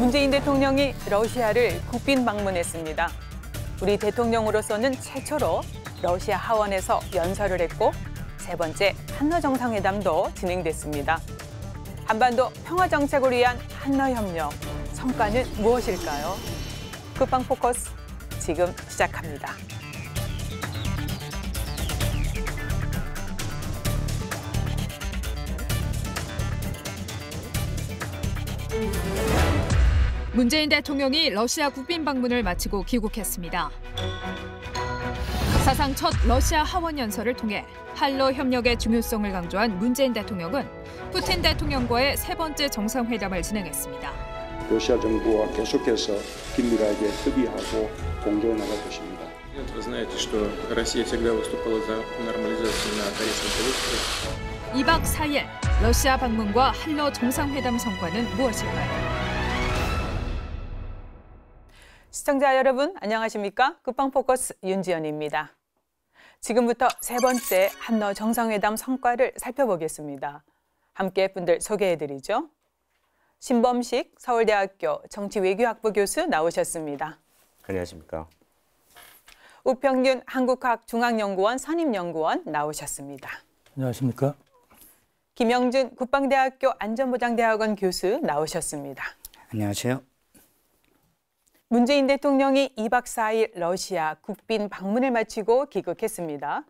문재인 대통령이 러시아를 국빈 방문했습니다. 우리 대통령으로서는 최초로 러시아 하원에서 연설을 했고 세 번째 한러 정상회담도 진행됐습니다. 한반도 평화 정책을 위한 한러 협력 성과는 무엇일까요? 국방 포커스 지금 시작합니다. 문재인 대통령이 러시아 국빈 방문을 마치고 귀국했습니다. 사상 첫 러시아 하원 연설을 통해 한러 협력의 중요성을 강조한 문재인 대통령은 푸틴 대통령과의 세 번째 정상회담을 진행했습니다. 러시아 정부와 계속해서 긴밀하게 협의하고 공조해 나갈 것입니다. Вы знаете, что Россия всегда выступала за нормализацию на Карибском полуострове. 2박 4일 러시아 방문과 한러 정상회담 성과는 무엇일까요? 시청자 여러분 안녕하십니까? 국방 포커스 윤지연입니다. 지금부터 세 번째 한러 정상회담 성과를 살펴보겠습니다. 함께 분들 소개해드리죠. 신범식 서울대학교 정치외교학부 교수 나오셨습니다. 안녕하십니까? 우평균 한국학중앙연구원 선임연구원 나오셨습니다. 안녕하십니까? 김영준 국방대학교 안전보장대학원 교수 나오셨습니다. 안녕하세요. 문재인 대통령이 2박 4일 러시아 국빈 방문을 마치고 귀국했습니다.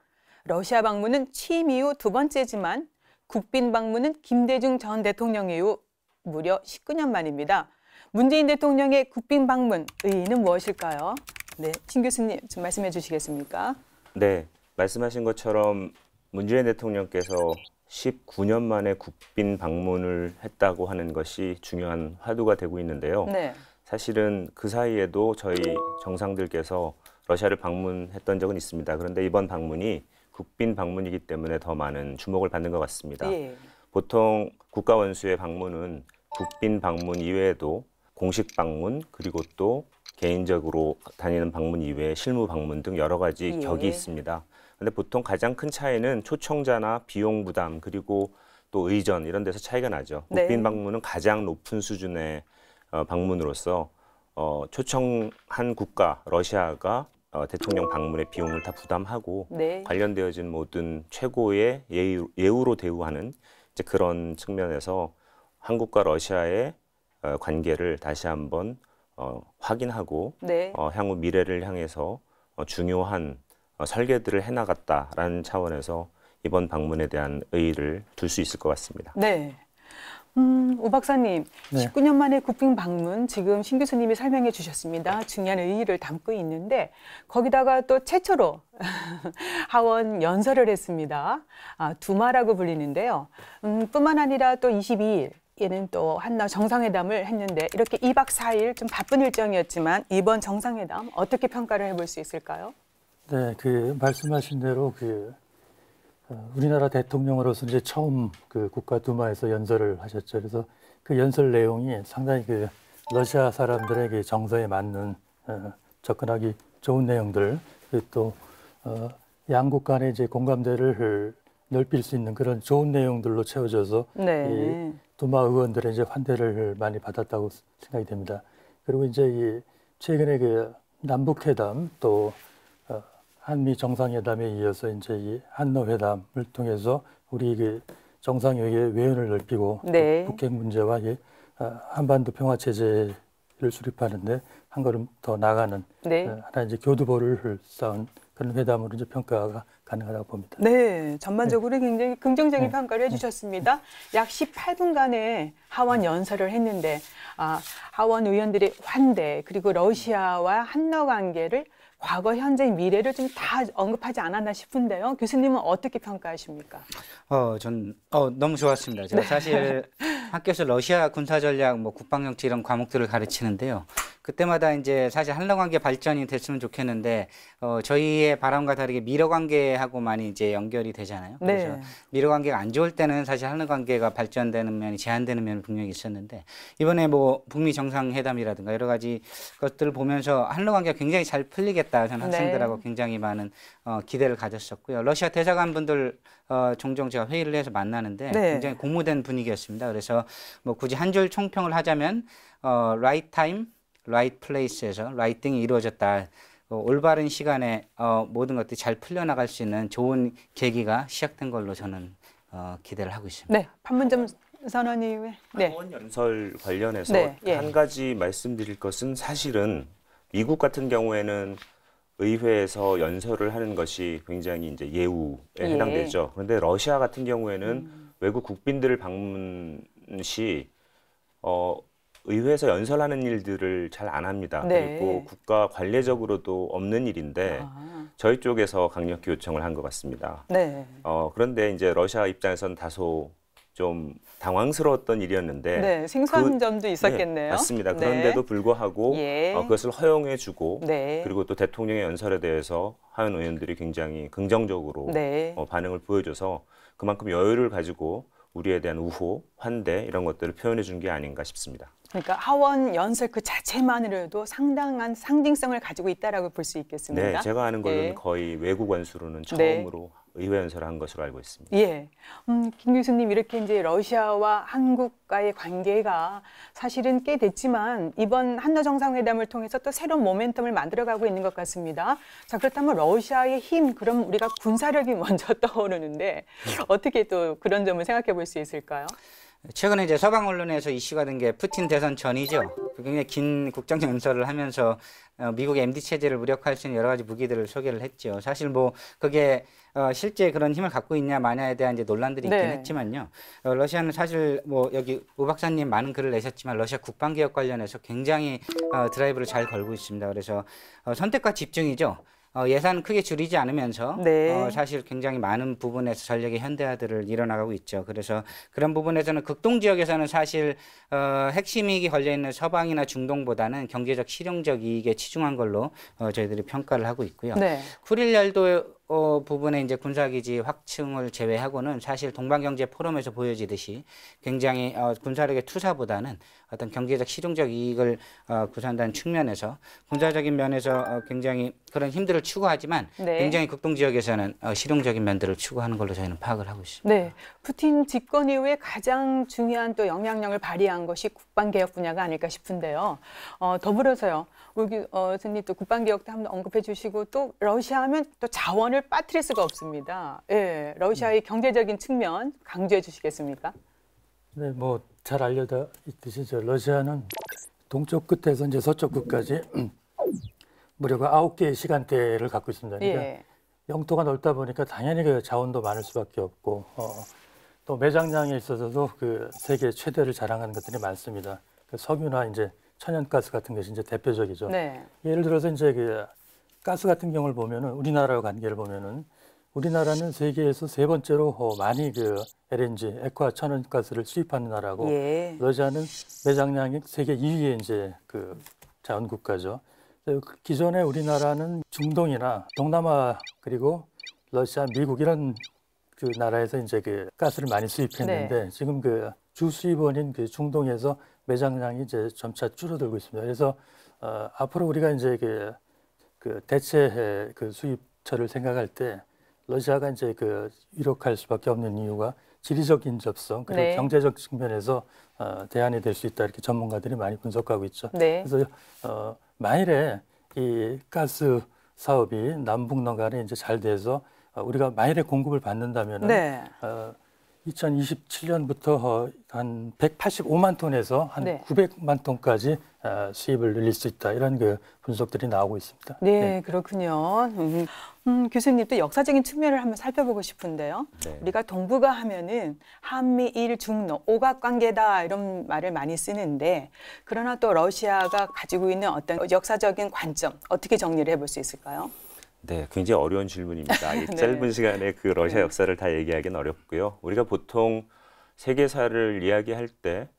러시아 방문은 취임 이후 두 번째지만 국빈 방문은 김대중 전 대통령 이후 무려 19년 만입니다. 문재인 대통령의 국빈 방문 의의는 무엇일까요? 네, 신 교수님 좀 말씀해 주시겠습니까? 네, 말씀하신 것처럼 문재인 대통령께서 19년 만에 국빈 방문을 했다고 하는 것이 중요한 화두가 되고 있는데요. 네. 사실은 그 사이에도 저희 정상들께서 러시아를 방문했던 적은 있습니다. 그런데 이번 방문이 국빈 방문이기 때문에 더 많은 주목을 받는 것 같습니다. 예. 보통 국가원수의 방문은 국빈 방문 이외에도 공식 방문 그리고 또 개인적으로 다니는 방문 이외에 실무 방문 등 여러 가지 예. 격이 있습니다. 그런데 보통 가장 큰 차이는 초청자나 비용 부담 그리고 또 의전 이런 데서 차이가 나죠. 네. 국빈 방문은 가장 높은 수준의 방문으로서 초청한 국가 러시아가 대통령 방문의 비용을 다 부담하고 네. 관련되어진 모든 최고의 예우로 대우하는 이제 그런 측면에서 한국과 러시아의 관계를 다시 한번 확인하고 네. 향후 미래를 향해서 중요한 설계들을 해나갔다라는 차원에서 이번 방문에 대한 의의를 둘 수 있을 것 같습니다. 네. 오 박사님, 네. 19년 만에 국빈 방문 지금 신 교수님이 설명해 주셨습니다. 중요한 의의를 담고 있는데 거기다가 또 최초로 하원 연설을 했습니다. 두마라고 불리는데요. 뿐만 아니라 또 22일에는 또 한러 정상회담을 했는데 이렇게 2박 4일 좀 바쁜 일정이었지만 이번 정상회담 어떻게 평가를 해볼 수 있을까요? 네, 말씀하신 대로 우리나라 대통령으로서 이제 처음 국가 두마에서 연설을 하셨죠. 그래서 그 연설 내용이 상당히 러시아 사람들의 정서에 맞는 접근하기 좋은 내용들, 또 양국 간의 이제 공감대를 넓힐 수 있는 그런 좋은 내용들로 채워져서 네. 이 두마 의원들의 이제 환대를 많이 받았다고 생각이 됩니다. 그리고 이제 최근에 남북회담 또 한미 정상회담에 이어서 이제 이 한러 회담을 통해서 우리 정상회의의 외연을 넓히고 네. 북핵 문제와 한반도 평화 체제를 수립하는데 한 걸음 더 나가는 네. 하나 이제 교두보를 쌓은 그런 회담으로 이제 평가가 가능하다고 봅니다. 네, 전반적으로 굉장히 긍정적인 네. 평가를 해주셨습니다. 약 18분간의 하원 연설을 했는데 하원 의원들의 환대 그리고 러시아와 한러 관계를 과거, 현재, 미래를 좀 다 언급하지 않았나 싶은데요. 교수님은 어떻게 평가하십니까? 전 너무 좋았습니다. 제가 사실 학교에서 러시아 군사 전략, 국방 정책 이런 과목들을 가르치는데요. 그때마다 이제 사실 한러 관계 발전이 됐으면 좋겠는데 저희의 바람과 다르게 미러 관계하고 많이 이제 연결이 되잖아요. 그래서 네. 미러 관계가 안 좋을 때는 사실 한러 관계가 발전되는 면이 제한되는 면이 분명히 있었는데 이번에 뭐 북미 정상회담이라든가 여러 가지 것들을 보면서 한러 관계가 굉장히 잘 풀리겠다. 저는 학생들하고 굉장히 많은 기대를 가졌었고요. 러시아 대사관분들 종종 제가 회의를 해서 만나는데 굉장히 공모된 분위기였습니다. 그래서 뭐 굳이 한 줄 총평을 하자면 right time, right place에서 라이팅이 이루어졌다. 올바른 시간에 모든 것들이 잘 풀려나갈 수 있는 좋은 계기가 시작된 걸로 저는 기대를 하고 있습니다. 네, 판문점 선언이 하원 연설 관련해서 한 가지 말씀드릴 것은 사실은 미국 같은 경우에는 의회에서 연설을 하는 것이 굉장히 이제 예우에 해당되죠. 그런데 러시아 같은 경우에는 외국 국빈들을 방문 시 의회에서 연설하는 일들을 잘 안 합니다. 그리고 국가 관례적으로도 없는 일인데 저희 쪽에서 강력히 요청을 한 것 같습니다. 그런데 이제 러시아 입장에서는 다소 좀 당황스러웠던 일이었는데 생소한 점도 있었겠네요. 맞습니다. 그런데도 불구하고 그것을 허용해주고 그리고 또 대통령의 연설에 대해서 하원 의원들이 굉장히 긍정적으로 반응을 보여줘서 그만큼 여유를 가지고 우리에 대한 우호, 환대 이런 것들을 표현해 준 게 아닌가 싶습니다. 그러니까 하원 연설 그 자체만으로도 상당한 상징성을 가지고 있다라고 볼 수 있겠습니다. 네, 제가 아는 걸로는 거의 외국 원수로는 처음으로 의회 연설을 한 것으로 알고 있습니다. 김 교수님 이렇게 이제 러시아와 한국과의 관계가 사실은 꽤 됐지만 이번 한러 정상회담을 통해서 또 새로운 모멘텀을 만들어가고 있는 것 같습니다. 자, 그렇다면 러시아의 힘, 그럼 우리가 군사력이 먼저 떠오르는데 어떻게 또 그런 점을 생각해 볼 수 있을까요? 최근에 이제 서방 언론에서 이슈가 된 게 푸틴 대선 전이죠. 굉장히 긴 국정 연설을 하면서 미국의 MD 체제를 무력화할 수 있는 여러 가지 무기들을 소개를 했죠. 사실 뭐 그게 실제 그런 힘을 갖고 있냐 마냐에 대한 이제 논란들이 있긴 했지만요. 러시아는 사실 뭐 여기 우 박사님 많은 글을 내셨지만 러시아 국방개혁 관련해서 굉장히 드라이브를 잘 걸고 있습니다. 그래서 선택과 집중이죠. 예산 크게 줄이지 않으면서 사실 굉장히 많은 부분에서 전력의 현대화들을 이뤄나가고 있죠. 그래서 그런 부분에서는 극동 지역에서는 사실 핵심 이익이 걸려있는 서방이나 중동보다는 경제적 실용적 이익에 치중한 걸로 저희들이 평가를 하고 있고요. 쿠릴 열도 부분에 이제 군사기지 확충을 제외하고는 사실 동방경제 포럼에서 보여지듯이 굉장히 군사력의 투사보다는 어떤 경제적 실용적 이익을 구사한다는 측면에서 군사적인 면에서 굉장히 그런 힘들을 추구하지만 굉장히 극동 지역에서는 실용적인 면들을 추구하는 걸로 저희는 파악을 하고 있습니다. 푸틴 집권 이후에 가장 중요한 또 영향력을 발휘한 것이 국방개혁 분야가 아닐까 싶은데요. 더불어서요. 우리 선생님 또 국방개혁도 한번 언급해 주시고 또 러시아하면 또 자원을 빠뜨릴 수가 없습니다. 러시아의 경제적인 측면 강조해 주시겠습니까? 네, 뭐 잘 알려져 있듯이 러시아는 동쪽 끝에서 이제 서쪽 끝까지 무려 9개의 시간대를 갖고 있습니다. 그러니까 영토가 넓다 보니까 당연히 그 자원도 많을 수밖에 없고 또 매장량에 있어서도 그 세계 최대를 자랑하는 것들이 많습니다. 그 석유나 이제 천연가스 같은 것이 이제 대표적이죠. 예를 들어서 이제 그 가스 같은 경우를 보면은 우리나라와 관계를 보면은 우리나라는 세계에서 3번째로 많이 그 LNG, 액화 천연가스를 수입하는 나라고 러시아는 매장량이 세계 2위의 이제 그 자원 국가죠. 기존에 우리나라는 중동이나 동남아 그리고 러시아, 미국 이런 그 나라에서 이제 그 가스를 많이 수입했는데 지금 그 주 수입원인 그 중동에서 매장량이 이제 점차 줄어들고 있습니다. 그래서 앞으로 우리가 이제 그 대체 그 수입처를 생각할 때 러시아가 이제 그 유력할 수밖에 없는 이유가 지리적 인접성 그리고 경제적 측면에서 대안이 될 수 있다 이렇게 전문가들이 많이 분석하고 있죠. 그래서 만일에 이 가스 사업이 남북 간에 이제 잘 돼서 우리가 만일에 공급을 받는다면은 2027년부터 한 185만 톤에서 한 900만 톤까지 수입을 늘릴 수 있다 이런 그 분석들이 나오고 있습니다. 그렇군요. 교수님 또 역사적인 측면을 한번 살펴보고 싶은데요. 우리가 동북아 하면은 한미일 중러 오각관계다 이런 말을 많이 쓰는데 그러나 또 러시아가 가지고 있는 어떤 역사적인 관점 어떻게 정리를 해볼 수 있을까요? 네, 굉장히 어려운 질문입니다. 이 짧은 시간에 그 러시아 역사를 다 얘기하기는 어렵고요. 우리가 보통 세계사를 이야기할 때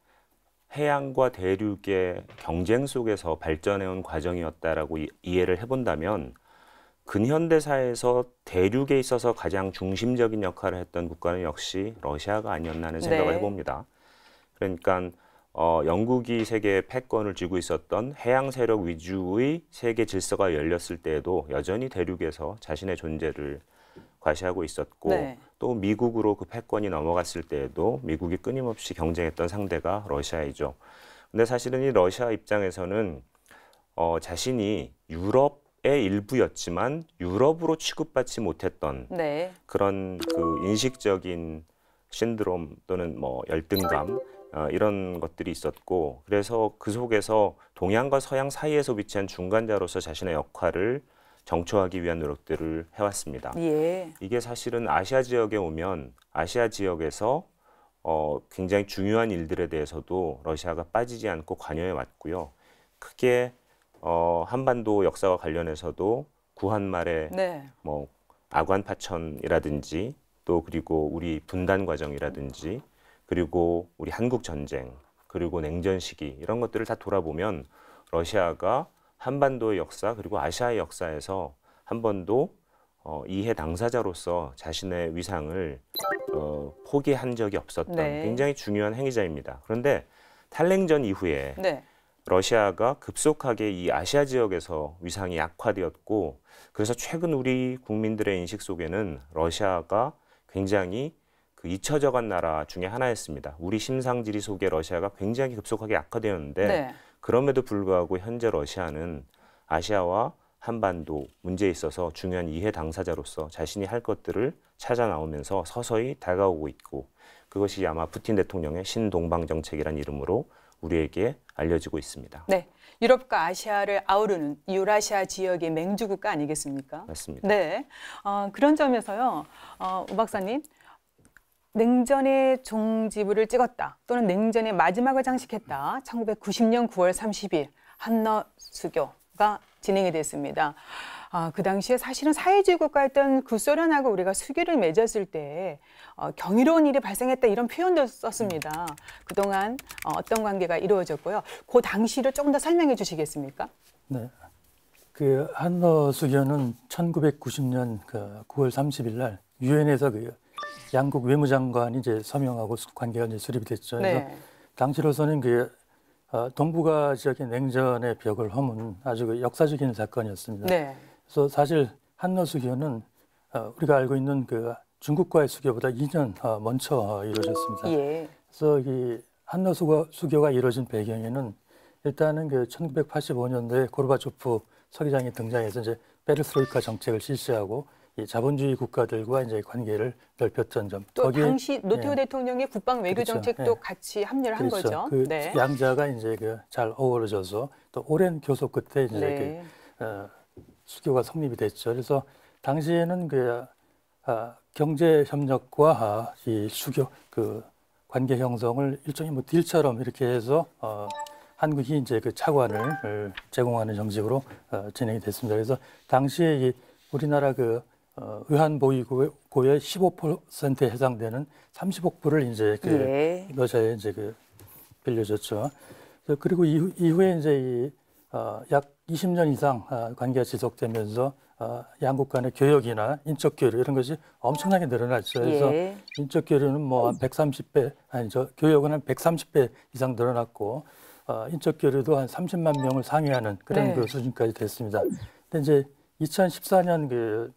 해양과 대륙의 경쟁 속에서 발전해온 과정이었다라고 이해를 해본다면 근현대사에서 대륙에 있어서 가장 중심적인 역할을 했던 국가는 역시 러시아가 아니었나 하는 생각을 네. 해봅니다. 그러니까 영국이 세계의 패권을 쥐고 있었던 해양 세력 위주의 세계 질서가 열렸을 때에도 여전히 대륙에서 자신의 존재를 과시하고 있었고 네. 또 미국으로 그 패권이 넘어갔을 때에도 미국이 끊임없이 경쟁했던 상대가 러시아이죠. 근데 사실은 이 러시아 입장에서는 자신이 유럽의 일부였지만 유럽으로 취급받지 못했던 네. 그런 그 인식적인 신드롬 또는 뭐 열등감 이런 것들이 있었고 그래서 그 속에서 동양과 서양 사이에서 위치한 중간자로서 자신의 역할을 정초하기 위한 노력들을 해왔습니다. 예. 이게 사실은 아시아 지역에 오면 아시아 지역에서 굉장히 중요한 일들에 대해서도 러시아가 빠지지 않고 관여해 왔고요. 크게 한반도 역사와 관련해서도 구한말의 네. 뭐 아관 파천이라든지 또 그리고 우리 분단 과정이라든지 그리고 우리 한국 전쟁 그리고 냉전 시기 이런 것들을 다 돌아보면 러시아가 한반도의 역사 그리고 아시아의 역사에서 한 번도 이해 당사자로서 자신의 위상을 포기한 적이 없었던 네. 굉장히 중요한 행위자입니다. 그런데 탈냉전 이후에 네. 러시아가 급속하게 이 아시아 지역에서 위상이 약화되었고 그래서 최근 우리 국민들의 인식 속에는 러시아가 굉장히 그 잊혀져간 나라 중에 하나였습니다. 우리 심상지리 속에 러시아가 굉장히 급속하게 악화되었는데 네. 그럼에도 불구하고 현재 러시아는 아시아와 한반도 문제에 있어서 중요한 이해 당사자로서 자신이 할 것들을 찾아 나오면서 서서히 다가오고 있고 그것이 아마 푸틴 대통령의 신동방 정책이라는 이름으로 우리에게 알려지고 있습니다. 네. 유럽과 아시아를 아우르는 유라시아 지역의 맹주국가 아니겠습니까? 맞습니다. 네. 그런 점에서요, 우 박사님, 냉전의 종지부를 찍었다 또는 냉전의 마지막을 장식했다. 1990년 9월 30일 한너 수교가 진행이 됐습니다. 그 당시에 사실은 사회주의 국가였던 구소련하고 우리가 수교를 맺었을 때 경이로운 일이 발생했다 이런 표현도 썼습니다. 그동안 어떤 관계가 이루어졌고요. 그 당시를 조금 더 설명해 주시겠습니까? 네. 그 한너 수교는 1990년 9월 30일 날 유엔에서 그 양국 외무장관이 이제 서명하고 관계가 이제 수립이 됐죠. 그래서 네. 당시로서는 그 동북아 지역의 냉전의 벽을 허문 아주 그 역사적인 사건이었습니다. 네. 그래서 사실 한너 수교는 우리가 알고 있는 그 중국과의 수교보다 2년 먼저 이루어졌습니다. 예. 그래서 이 한너 수교가 이루어진 배경에는 일단은 그 1985년도에 고르바초프 서기장이 등장해서 이제 페레스트로이카 정책을 실시하고 이 자본주의 국가들과 이제 관계를 넓혔던 점. 또 거기에, 당시 노태우 대통령의 국방 외교 그렇죠. 정책도 예. 같이 합류를 한 그렇죠. 거죠. 그 네. 양자가 이제 그 잘 어우러져서 또 오랜 교섭 끝에 이제 네. 그 수교가 성립이 됐죠. 그래서 당시에는 그 경제 협력과 이 수교 그 관계 형성을 일종의 뭐 딜처럼 이렇게 해서 한국이 이제 그 차관을 제공하는 정식으로 진행이 됐습니다. 그래서 당시에 이 우리나라 그 의한보유고의 15%에 해당되는 30억 불을 이제 그 예. 러시아에 이제 그 빌려줬죠. 그리고 이후에 이제 약 20년 이상 관계가 지속되면서 양국 간의 교역이나 인적 교류 이런 것이 엄청나게 늘어났죠. 그래서 예. 인적 교류는 뭐 한 130배 아니죠. 교역은 한 130배 이상 늘어났고 인적 교류도 한 30만 명을 상회하는 그런 네. 그 수준까지 됐습니다. 근데 이제 2014년 그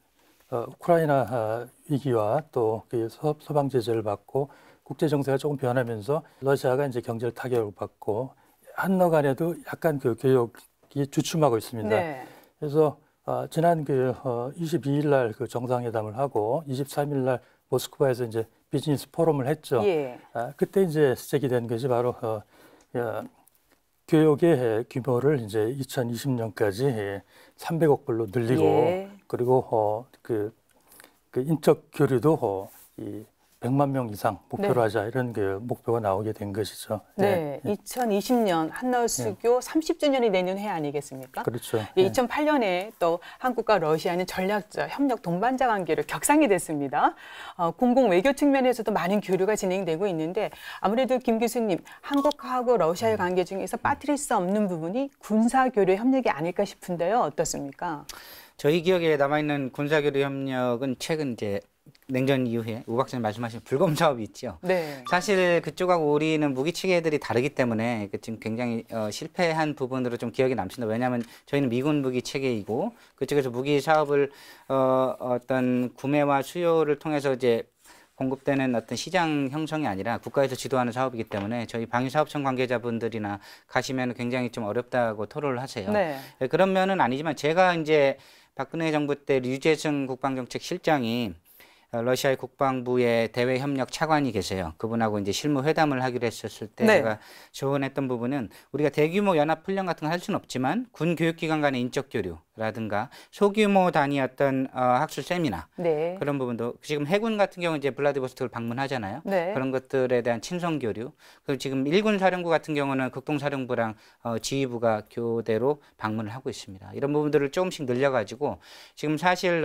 우크라이나 위기와 또 그 서방 제재를 받고 국제 정세가 조금 변하면서 러시아가 이제 경제를 타격을 받고 한너 간에도 약간 그 교역이 주춤하고 있습니다. 네. 그래서 지난 그 22일 날 그 정상회담을 하고 23일 날 모스크바에서 이제 비즈니스 포럼을 했죠. 예. 그때 이제 시작이 된 것이 바로 교역의 규모를 이제 2020년까지 300억 불로 늘리고 예. 그리고 그 인적 교류도 이 100만 명 이상 목표로 네. 하자 이런 그 목표가 나오게 된 것이죠. 네, 2020년 한나라 수교 30주년이 되는 해 아니겠습니까? 그렇죠. 2008년에 또 한국과 러시아는 전략적 협력 동반자 관계로 격상이 됐습니다. 공공 외교 측면에서도 많은 교류가 진행되고 있는데 아무래도 김 교수님, 한국하고 러시아의 관계 중에서 빠뜨릴 수 없는 부분이 군사 교류 협력이 아닐까 싶은데요. 어떻습니까? 저희 기억에 남아있는 군사교류 협력은 최근 이제 냉전 이후에 우 박사님 말씀하신 불검 사업이 있죠. 네. 사실 그쪽하고 우리는 무기 체계들이 다르기 때문에 지금 굉장히 실패한 부분으로 좀 기억에 남습니다. 왜냐하면 저희는 미군 무기 체계이고 그쪽에서 무기 사업을 어떤 구매와 수요를 통해서 이제 공급되는 어떤 시장 형성이 아니라 국가에서 지도하는 사업이기 때문에 저희 방위사업청 관계자분들이나 가시면 굉장히 좀 어렵다고 토로를 하세요. 네. 그런 면은 아니지만 제가 이제 박근혜 정부 때 류재승 국방정책실장이 러시아의 국방부의 대외협력 차관이 계세요. 그분하고 이제 실무 회담을 하기로 했었을 때 네. 제가 조언했던 부분은 우리가 대규모 연합훈련 같은 거 할 수는 없지만 군 교육기관 간의 인적 교류라든가 소규모 단위 어떤 학술 세미나 네. 그런 부분도 지금 해군 같은 경우 이제 블라디보스토크를 방문하잖아요. 네. 그런 것들에 대한 친선 교류. 그리고 지금 일군 사령부 같은 경우는 극동사령부랑 지휘부가 교대로 방문을 하고 있습니다. 이런 부분들을 조금씩 늘려가지고 지금 사실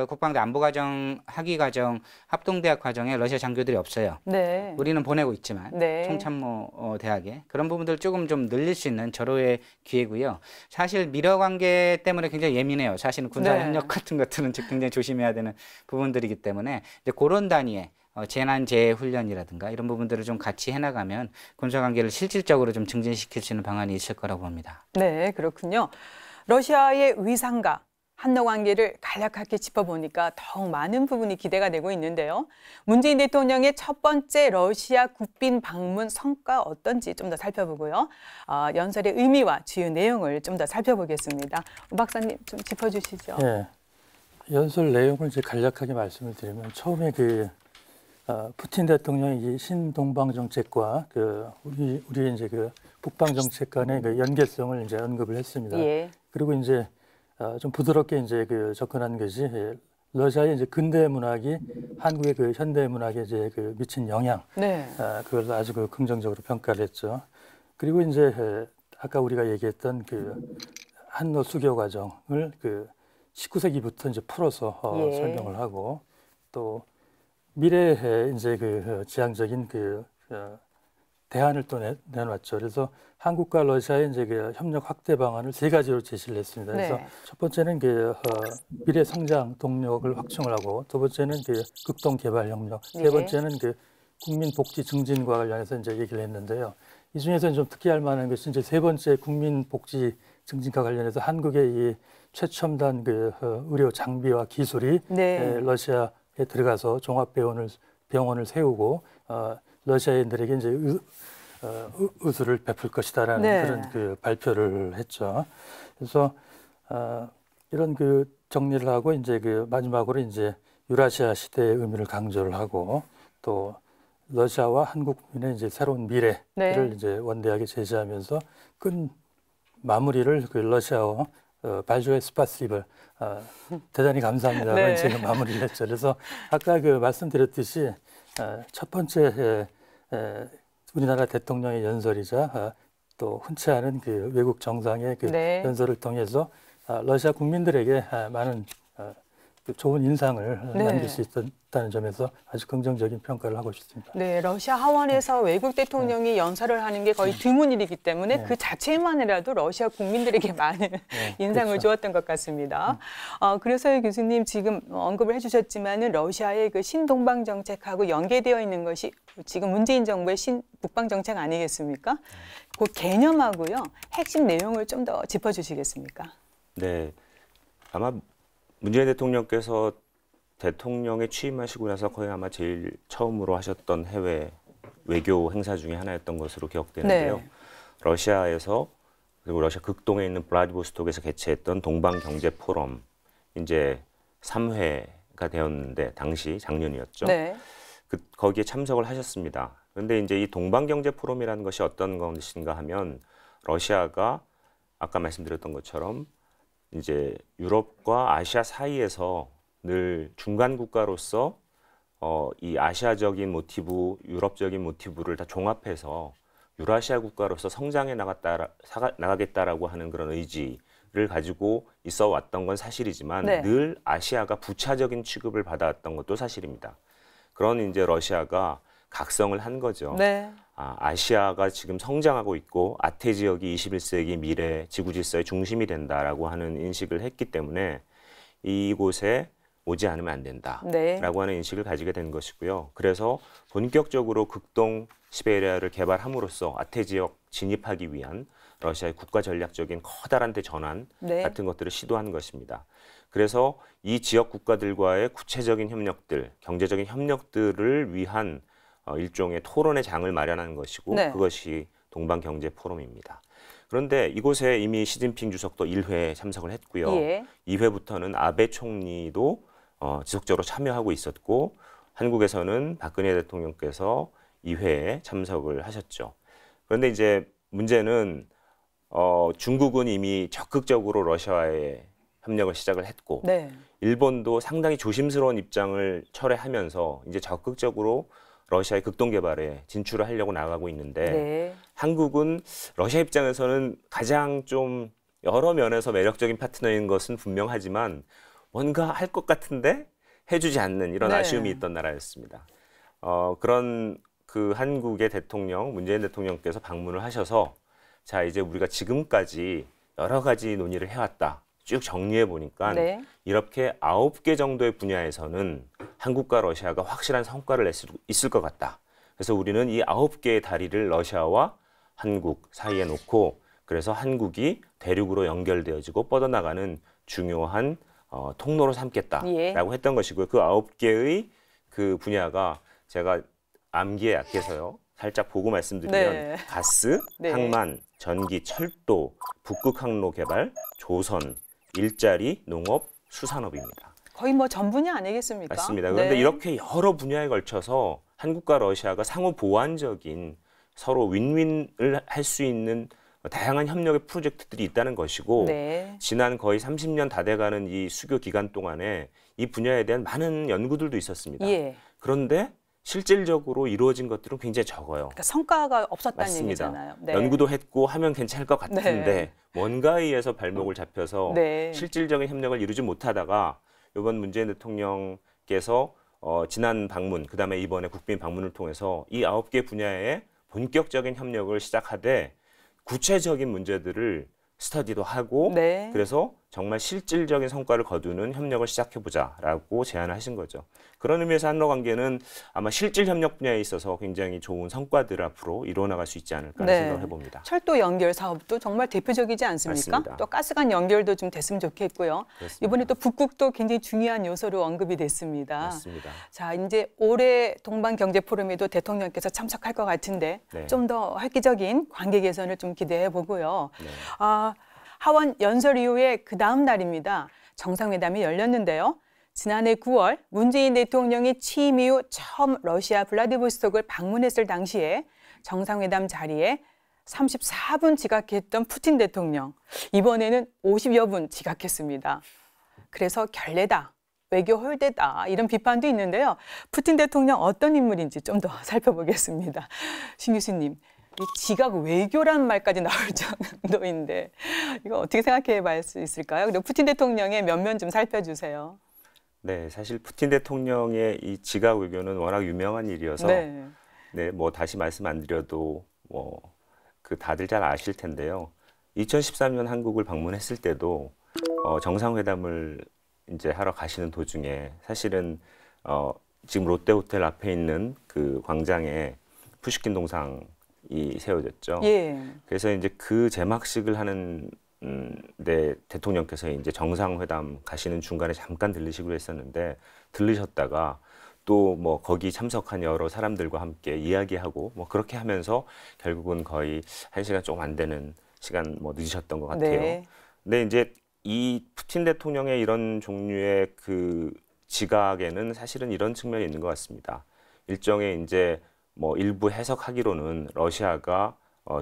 국방대 안보과정 학위과정 합동대학 과정에 러시아 장교들이 없어요. 네. 우리는 보내고 있지만 네. 총참모 대학에 그런 부분들 조금 좀 늘릴 수 있는 절호의 기회고요. 사실 미러 관계 때문에 굉장히 예민해요. 사실은 군사 네. 협력 같은 것들은 굉장히 조심해야 되는 부분들이기 때문에 이제 그런 단위의 재난재해 훈련이라든가 이런 부분들을 좀 같이 해나가면 군사 관계를 실질적으로 좀 증진시킬 수 있는 방안이 있을 거라고 봅니다. 네, 그렇군요. 러시아의 위상과 한러 관계를 간략하게 짚어보니까 더욱 많은 부분이 기대가 되고 있는데요. 문재인 대통령의 첫 번째 러시아 국빈 방문 성과 어떤지 좀 더 살펴보고요. 연설의 의미와 주요 내용을 좀 더 살펴보겠습니다. 우 박사님 좀 짚어주시죠. 네. 연설 내용을 이제 간략하게 말씀을 드리면 처음에 푸틴 대통령이 이 신동방 정책과 우리 이제 북방 정책 간의 연계성을 이제 언급을 했습니다. 예. 그리고 이제 좀 부드럽게 이제 접근한 것이 러시아의 이제 근대 문학이 한국의 현대 문학에 이제 미친 영향, 네. 그걸 아주 긍정적으로 평가를 했죠. 그리고 이제 아까 우리가 얘기했던 한러 수교 과정을 19세기부터 이제 풀어서 예. 설명을 하고 또 미래에 이제 지향적인 대안을 또 내놨죠. 그래서 한국과 러시아의 이제 협력 확대 방안을 3가지로 제시를 했습니다. 그래서 네. 첫 번째는 미래 성장 동력을 확충을 하고, 두 번째는 극동 개발 협력, 세 번째는 국민 복지 증진과 관련해서 이제 얘기를 했는데요. 이 중에서는 좀 특이할 만한 것이 이제 세 번째 국민 복지 증진과 관련해서 한국의 이 최첨단 의료 장비와 기술이 네. 러시아에 들어가서 종합 병원을 세우고 러시아인들에게 이제 의술을 베풀 것이다라는 네. 그런 발표를 했죠. 그래서 이런 정리를 하고 이제 마지막으로 이제 유라시아 시대의 의미를 강조를 하고 또 러시아와 한국민의 이제 새로운 미래를 네. 이제 원대하게 제시하면서 끈 마무리를 러시아어 발조의 스파시벌 대단히 감사합니다로 네. 이제 마무리를 했죠. 그래서 아까 말씀드렸듯이 첫 번째 우리나라 대통령의 연설이자 또 흔치 않은 외국 정상의 네. 연설을 통해서 러시아 국민들에게 많은 좋은 인상을 네. 남길 수 있었다는 점에서 아주 긍정적인 평가를 하고 싶습니다. 네, 러시아 하원에서 외국 대통령이 연설을 하는 게 거의 드문 일이기 때문에 그 자체만이라도 러시아 국민들에게 많은 인상을 그렇죠. 주었던 것 같습니다. 그래서 교수님 지금 언급을 해주셨지만은 러시아의 신동방 정책하고 연계되어 있는 것이 지금 문재인 정부의 북방 정책 아니겠습니까? 그 개념하고요, 핵심 내용을 좀 더 짚어주시겠습니까? 네, 아마 문재인 대통령께서 대통령에 취임하시고 나서 거의 아마 제일 처음으로 하셨던 해외 외교 행사 중에 하나였던 것으로 기억되는데요. 네. 러시아에서 그리고 러시아 극동에 있는 블라디보스톡에서 개최했던 동방 경제 포럼 이제 3회가 되었는데 당시 작년이었죠. 네. 거기에 참석을 하셨습니다. 그런데 이제 이 동방 경제 포럼이라는 것이 어떤 것인가 하면 러시아가 아까 말씀드렸던 것처럼 이제 유럽과 아시아 사이에서 늘 중간 국가로서 이 아시아적인 모티브, 유럽적인 모티브를 다 종합해서 유라시아 국가로서 성장해 나가겠다라고 하는 그런 의지를 가지고 있어 왔던 건 사실이지만 네. 늘 아시아가 부차적인 취급을 받아왔던 것도 사실입니다. 그런 이제 러시아가 각성을 한 거죠. 네. 아시아가 지금 성장하고 있고 아태 지역이 21세기 미래 지구 질서의 중심이 된다라고 하는 인식을 했기 때문에 이곳에 오지 않으면 안 된다라고 네. 하는 인식을 가지게 된 것이고요. 그래서 본격적으로 극동 시베리아를 개발함으로써 아태 지역 진입하기 위한 러시아의 국가 전략적인 커다란 대전환 네. 같은 것들을 시도한 것입니다. 그래서 이 지역 국가들과의 구체적인 협력들, 경제적인 협력들을 위한 일종의 토론의 장을 마련한 것이고 네. 그것이 동방경제포럼입니다. 그런데 이곳에 이미 시진핑 주석도 1회 참석을 했고요. 예. 2회부터는 아베 총리도 지속적으로 참여하고 있었고 한국에서는 박근혜 대통령께서 2회에 참석을 하셨죠. 그런데 이제 문제는 중국은 이미 적극적으로 러시아와의 협력을 시작을 했고 네. 일본도 상당히 조심스러운 입장을 철회하면서 이제 적극적으로 러시아의 극동 개발에 진출을 하려고 나가고 있는데 네. 한국은 러시아 입장에서는 가장 좀 여러 면에서 매력적인 파트너인 것은 분명하지만 뭔가 할 것 같은데 해주지 않는 이런 네. 아쉬움이 있던 나라였습니다. 그런 그 한국의 대통령, 문재인 대통령께서 방문을 하셔서 자 이제 우리가 지금까지 여러 가지 논의를 해왔다. 쭉 정리해 보니까 네. 이렇게 9개 정도의 분야에서는 한국과 러시아가 확실한 성과를 낼 수 있을 것 같다. 그래서 우리는 이 9개의 다리를 러시아와 한국 사이에 놓고 그래서 한국이 대륙으로 연결되어지고 뻗어나가는 중요한 통로로 삼겠다라고 예. 했던 것이고요. 그 9개의 그 분야가 제가 암기에 약해서요. 살짝 보고 말씀드리면 네. 가스, 네. 항만, 전기, 철도, 북극 항로 개발, 조선, 일자리, 농업, 수산업입니다. 거의 뭐 전 분야 아니겠습니까? 맞습니다. 그런데 네. 이렇게 여러 분야에 걸쳐서 한국과 러시아가 상호 보완적인 서로 윈윈을 할 수 있는 다양한 협력의 프로젝트들이 있다는 것이고 네. 지난 거의 30년 다 돼가는 이 수교 기간 동안에 이 분야에 대한 많은 연구들도 있었습니다. 예. 그런데 실질적으로 이루어진 것들은 굉장히 적어요. 그러니까 성과가 없었다는 맞습니다. 얘기잖아요. 네. 연구도 했고 하면 괜찮을 것 같은데 네. 뭔가에 의해서 발목을 잡혀서 네. 실질적인 협력을 이루지 못하다가 이번 문재인 대통령께서 지난 방문, 그다음에 이번에 국빈 방문을 통해서 이 9개 분야에 본격적인 협력을 시작하되 구체적인 문제들을 스터디도 하고 네. 그래서 정말 실질적인 성과를 거두는 협력을 시작해보자라고 제안을 하신 거죠. 그런 의미에서 한러관계는 아마 실질 협력 분야에 있어서 굉장히 좋은 성과들을 앞으로 이루어나갈 수 있지 않을까 하는 네. 생각을 해봅니다. 철도 연결 사업도 정말 대표적이지 않습니까? 맞습니다. 또 가스관 연결도 좀 됐으면 좋겠고요. 그렇습니다. 이번에 또 북극도 굉장히 중요한 요소로 언급이 됐습니다. 맞습니다. 자, 이제 올해 동방경제포럼에도 대통령께서 참석할 것 같은데 네. 좀 더 획기적인 관계 개선을 좀 기대해 보고요. 네. 하원 연설 이후에 그 다음 날입니다. 정상회담이 열렸는데요. 지난해 9월 문재인 대통령이 취임 이후 처음 러시아 블라디보스톡을 방문했을 당시에 정상회담 자리에 34분 지각했던 푸틴 대통령. 이번에는 50여 분 지각했습니다. 그래서 결례다, 외교 홀대다 이런 비판도 있는데요. 푸틴 대통령 어떤 인물인지 좀 더 살펴보겠습니다. 신 교수님, 이 지각 외교란 말까지 나올 정도인데 이거 어떻게 생각해 볼 수 있을까요? 그리고 푸틴 대통령의 면면 좀 살펴주세요. 네, 사실 푸틴 대통령의 이 지각 외교는 워낙 유명한 일이어서 네, 뭐 다시 말씀 안 드려도 뭐 그 다들 잘 아실 텐데요. 2013년 한국을 방문했을 때도 정상회담을 이제 하러 가시는 도중에 사실은 지금 롯데호텔 앞에 있는 그 광장에 푸시킨 동상이 세워졌죠. 예. 그래서 이제 그 제막식을 하는 네, 대통령께서 이제 정상회담 가시는 중간에 잠깐 들리시기로 했었는데 들리셨다가 또 뭐 거기 참석한 여러 사람들과 함께 이야기하고 뭐 그렇게 하면서 결국은 거의 1시간 조금 안 되는 시간 뭐 늦으셨던 것 같아요. 네. 근데 이제 이 푸틴 대통령의 이런 종류의 그 지각에는 사실은 이런 측면이 있는 것 같습니다. 일종의 이제 뭐 일부 해석하기로는 러시아가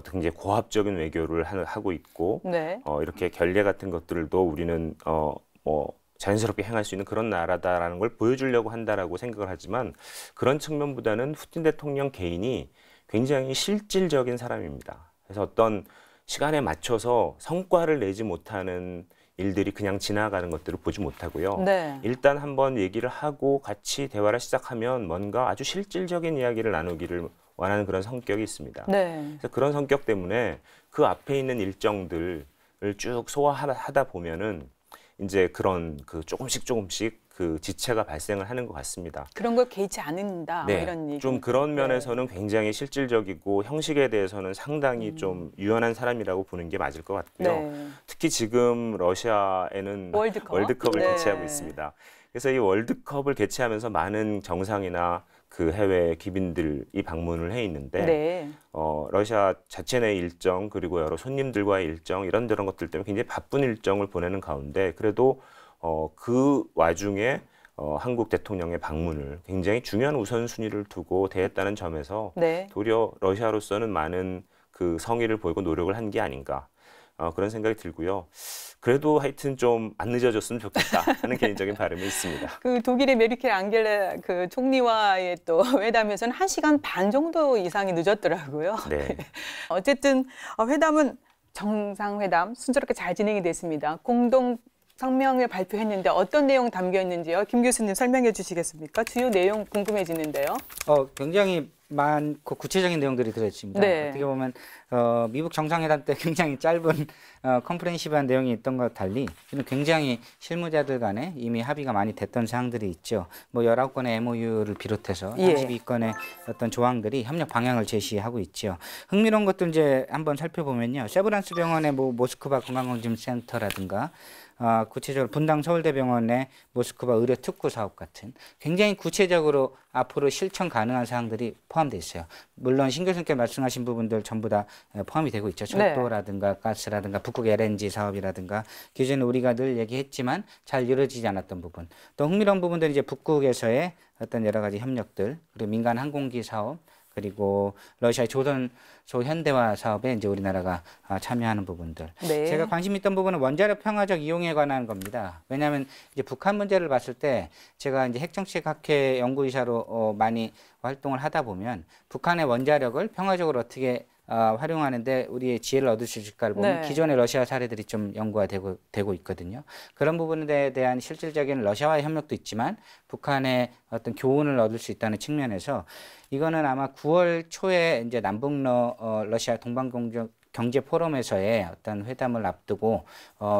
굉장히 고압적인 외교를 하고 있고 네. 이렇게 결례 같은 것들도 우리는 뭐 자연스럽게 행할 수 있는 그런 나라다라는 걸 보여주려고 한다라고 생각을 하지만 그런 측면보다는 푸틴 대통령 개인이 굉장히 실질적인 사람입니다. 그래서 어떤 시간에 맞춰서 성과를 내지 못하는 일들이 그냥 지나가는 것들을 보지 못하고요. 네. 일단 한번 얘기를 하고 같이 대화를 시작하면 뭔가 아주 실질적인 이야기를 나누기를 원하는 그런 성격이 있습니다. 네. 그래서 그런 성격 때문에 그 앞에 있는 일정들을 쭉 소화하다 보면은 이제 그런 그 조금씩 그 지체가 발생을 하는 것 같습니다. 그런 걸 개의치 않는다. 네, 뭐 이런 얘기. 좀 그런 면에서는 굉장히 실질적이고 형식에 대해서는 상당히 좀 유연한 사람이라고 보는 게 맞을 것 같고요. 네. 특히 지금 러시아에는 월드컵을 네. 개최하고 있습니다. 그래서 이 월드컵을 개최하면서 많은 정상이나 그 해외 기빈들이 방문을 해 있는데 네. 러시아 자체 내 일정 그리고 여러 손님들과의 일정 이런 것들 때문에 굉장히 바쁜 일정을 보내는 가운데 그래도 그 와중에 한국 대통령의 방문을 굉장히 중요한 우선순위를 두고 대했다는 점에서 네. 도리어 러시아로서는 많은 그 성의를 보이고 노력을 한 게 아닌가 그런 생각이 들고요. 그래도 하여튼 좀 안 늦어졌으면 좋겠다 하는 개인적인 바람이 있습니다. 그 독일의 메르켈 앙겔라 그 총리와의 또 회담에서는 1시간 반 정도 이상이 늦었더라고요. 네. 어쨌든 회담은 정상회담 순조롭게 잘 진행이 됐습니다. 공동 성명을 발표했는데 어떤 내용 담겨 있는지요? 김 교수님 설명해 주시겠습니까? 주요 내용 궁금해지는데요. 굉장히 많고 구체적인 내용들이 들어있습니다. 네. 어떻게 보면 미국 정상회담 때 굉장히 짧은 컴프레hen시브한 내용이 있던 것과 달리 굉장히 실무자들 간에 이미 합의가 많이 됐던 사항들이 있죠. 뭐 19건의 MOU를 비롯해서 32건의 어떤 조항들이 협력 방향을 제시하고 있죠. 흥미로운 것들 이제 한번 살펴보면요. 세브란스 병원의 모스크바 건강검진센터라든가 구체적으로 분당 서울대병원의 모스크바 의료 특구 사업 같은 굉장히 구체적으로 앞으로 실천 가능한 사항들이 포함되어 있어요. 물론 신 교수님께 말씀하신 부분들 전부 다 포함이 되고 있죠. 철도라든가 가스라든가 북극 LNG 사업이라든가 기존에 우리가 늘 얘기했지만 잘 이루어지지 않았던 부분. 또 흥미로운 부분들이 이제 북극에서의 어떤 여러 가지 협력들 그리고 민간 항공기 사업 그리고 러시아의 조선소 현대화 사업에 이제 우리나라가 참여하는 부분들. 네. 제가 관심 있던 부분은 원자력 평화적 이용에 관한 겁니다. 왜냐하면 이제 북한 문제를 봤을 때 제가 이제 핵정책학회 연구이사로 많이 활동을 하다 보면 북한의 원자력을 평화적으로 어떻게 활용하는데 우리의 지혜를 얻을 수 있을까를 보면 기존의 러시아 사례들이 좀 연구가 되고 있거든요. 그런 부분에 대한 실질적인 러시아와의 협력도 있지만 북한의 어떤 교훈을 얻을 수 있다는 측면에서 이거는 아마 9월 초에 이제 남북러 러시아 동방경제 포럼에서의 어떤 회담을 앞두고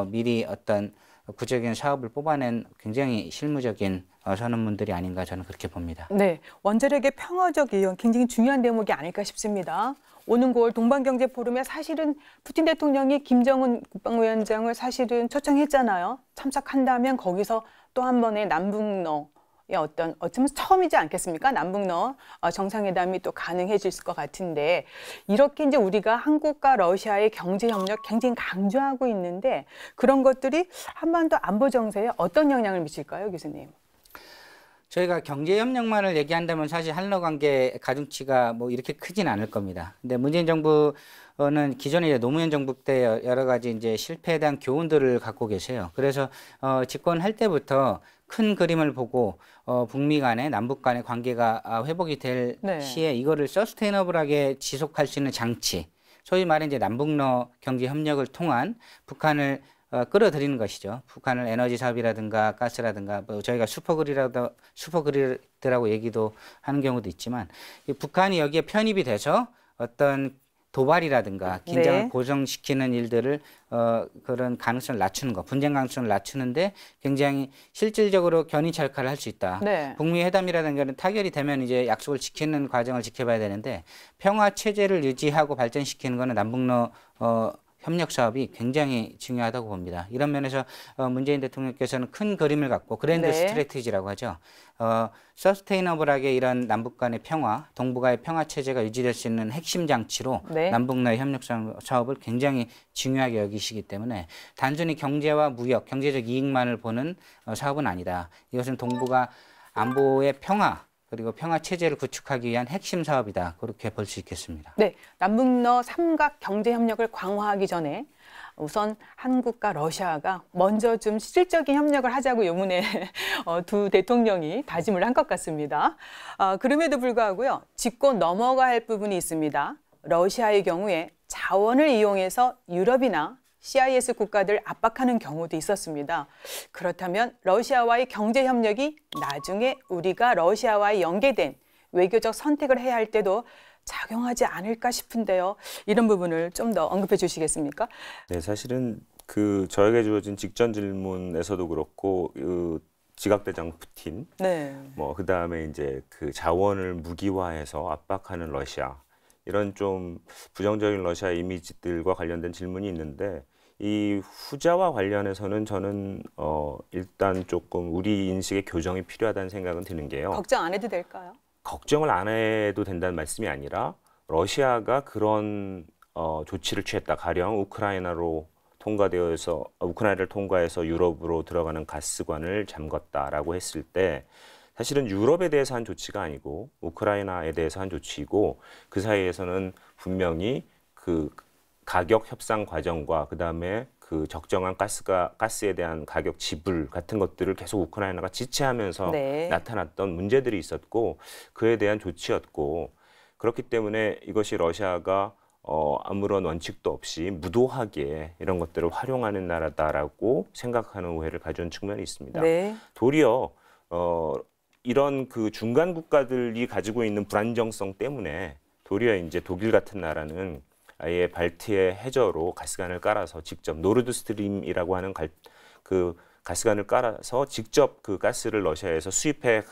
미리 어떤 구체적인 사업을 뽑아낸 굉장히 실무적인 선언문들이 아닌가 저는 그렇게 봅니다. 네, 원자력의 평화적 이용 굉장히 중요한 대목이 아닐까 싶습니다. 오는 9월 동방경제 포럼에 사실은 푸틴 대통령이 김정은 국방위원장을 사실은 초청했잖아요. 참석한다면 거기서 또 한 번의 남북러의 어쩌면 처음이지 않겠습니까? 남북러 정상회담이 또 가능해질 것 같은데 이렇게 이제 우리가 한국과 러시아의 경제 협력 굉장히 강조하고 있는데 그런 것들이 한반도 안보 정세에 어떤 영향을 미칠까요, 교수님? 저희가 경제 협력만을 얘기한다면 사실 한러 관계 가중치가 뭐 이렇게 크진 않을 겁니다. 근데 문재인 정부는 기존에 이제 노무현 정부 때 여러 가지 이제 실패에 대한 교훈들을 갖고 계세요. 그래서 집권할 때부터 큰 그림을 보고 북미 간의 남북 간의 관계가 회복이 될 시에 이거를 서스테이너블하게 지속할 수 있는 장치, 소위 말해 이제 남북러 경제 협력을 통한 북한을 끌어들이는 것이죠. 북한을 에너지 사업이라든가 가스라든가 뭐 저희가 슈퍼그리드라고 얘기도 하는 경우도 있지만 이 북한이 여기에 편입이 돼서 어떤 도발이라든가 긴장을 고정시키는 일들을 그런 가능성을 낮추는 것, 분쟁 가능성을 낮추는데 굉장히 실질적으로 견인찰카를 할 수 있다. 북미 회담이라든가 타결이 되면 이제 약속을 지키는 과정을 지켜봐야 되는데 평화 체제를 유지하고 발전시키는 것은 남북러 협력 사업이 굉장히 중요하다고 봅니다. 이런 면에서 문재인 대통령께서는 큰 그림을 갖고 그랜드 스트래티지라고 하죠. 서스테이너블하게 이런 남북 간의 평화, 동북아의 평화 체제가 유지될 수 있는 핵심 장치로 남북러의 협력 사업을 굉장히 중요하게 여기시기 때문에 단순히 경제와 무역, 경제적 이익만을 보는 사업은 아니다. 이것은 동북아 안보의 평화, 그리고 평화 체제를 구축하기 위한 핵심 사업이다. 그렇게 볼 수 있겠습니다. 네, 남북러 삼각 경제 협력을 강화하기 전에 우선 한국과 러시아가 먼저 좀 실질적인 협력을 하자고 요문에 두 대통령이 다짐을 한 것 같습니다. 그럼에도 불구하고요, 짚고 넘어가야 할 부분이 있습니다. 러시아의 경우에 자원을 이용해서 유럽이나 CIS 국가들 압박하는 경우도 있었습니다. 그렇다면 러시아와의 경제 협력이 나중에 우리가 러시아와의 연계된 외교적 선택을 해야 할 때도 작용하지 않을까 싶은데요. 이런 부분을 좀 더 언급해 주시겠습니까? 네, 사실은 저에게 주어진 직전 질문에서도 그렇고 지각대장 푸틴, 네. 그다음에 이제 그 자원을 무기화해서 압박하는 러시아, 이런 좀 부정적인 러시아 이미지들과 관련된 질문이 있는데, 이 후자와 관련해서는 저는 일단 조금 우리 인식의 교정이 필요하다는 생각은 드는 게요. 걱정 안 해도 될까요? 걱정을 안 해도 된다는 말씀이 아니라 러시아가 그런 조치를 취했다. 가령 우크라이나를 통과해서 유럽으로 들어가는 가스관을 잠궜다라고 했을 때, 사실은 유럽에 대해서 한 조치가 아니고 우크라이나에 대해서 한 조치이고, 그 사이에서는 분명히 그 가격 협상 과정과 그다음에 그 적정한 가스에 대한 가격 지불 같은 것들을 계속 우크라이나가 지체하면서 네. 나타났던 문제들이 있었고, 그에 대한 조치였고, 그렇기 때문에 이것이 러시아가 아무런 원칙도 없이 무도하게 이런 것들을 활용하는 나라다라고 생각하는 오해를 가져온 측면이 있습니다. 네. 도리어 이런 그 중간 국가들이 가지고 있는 불안정성 때문에 도리어 이제 독일 같은 나라는 아예 발트해 해저로 가스관을 깔아서 직접 노르드 스트림이라고 하는 그 가스관을 깔아서 직접 그 가스를 러시아에서 수입해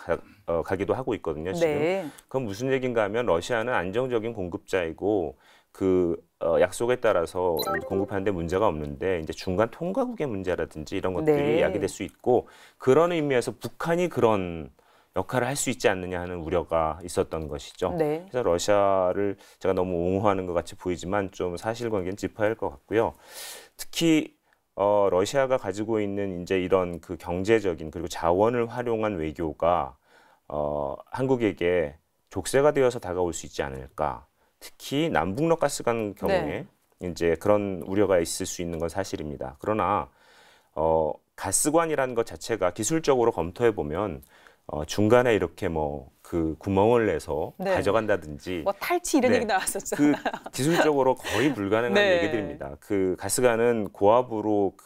가기도 하고 있거든요. 지금. 네. 그건 무슨 얘기인가 하면 러시아는 안정적인 공급자이고 그 약속에 따라서 공급하는데 문제가 없는데, 이제 중간 통과국의 문제라든지 이런 것들이 네. 야기될 수 있고, 그런 의미에서 북한이 그런 역할을 할 수 있지 않느냐 하는 우려가 있었던 것이죠. 네. 그래서 러시아를 제가 너무 옹호하는 것 같이 보이지만 좀 사실관계는 짚어야 할 것 같고요. 특히 러시아가 가지고 있는 이제 이런 그 경제적인 그리고 자원을 활용한 외교가 한국에게 족쇄가 되어서 다가올 수 있지 않을까. 특히 남북러 가스관 경우에 이제 그런 우려가 있을 수 있는 건 사실입니다. 그러나 가스관이라는 것 자체가 기술적으로 검토해 보면 중간에 이렇게 그 구멍을 내서 가져간다든지 탈취 이런 얘기 나왔었죠. 그 기술적으로 거의 불가능한 얘기들입니다. 그 가스관은 고압으로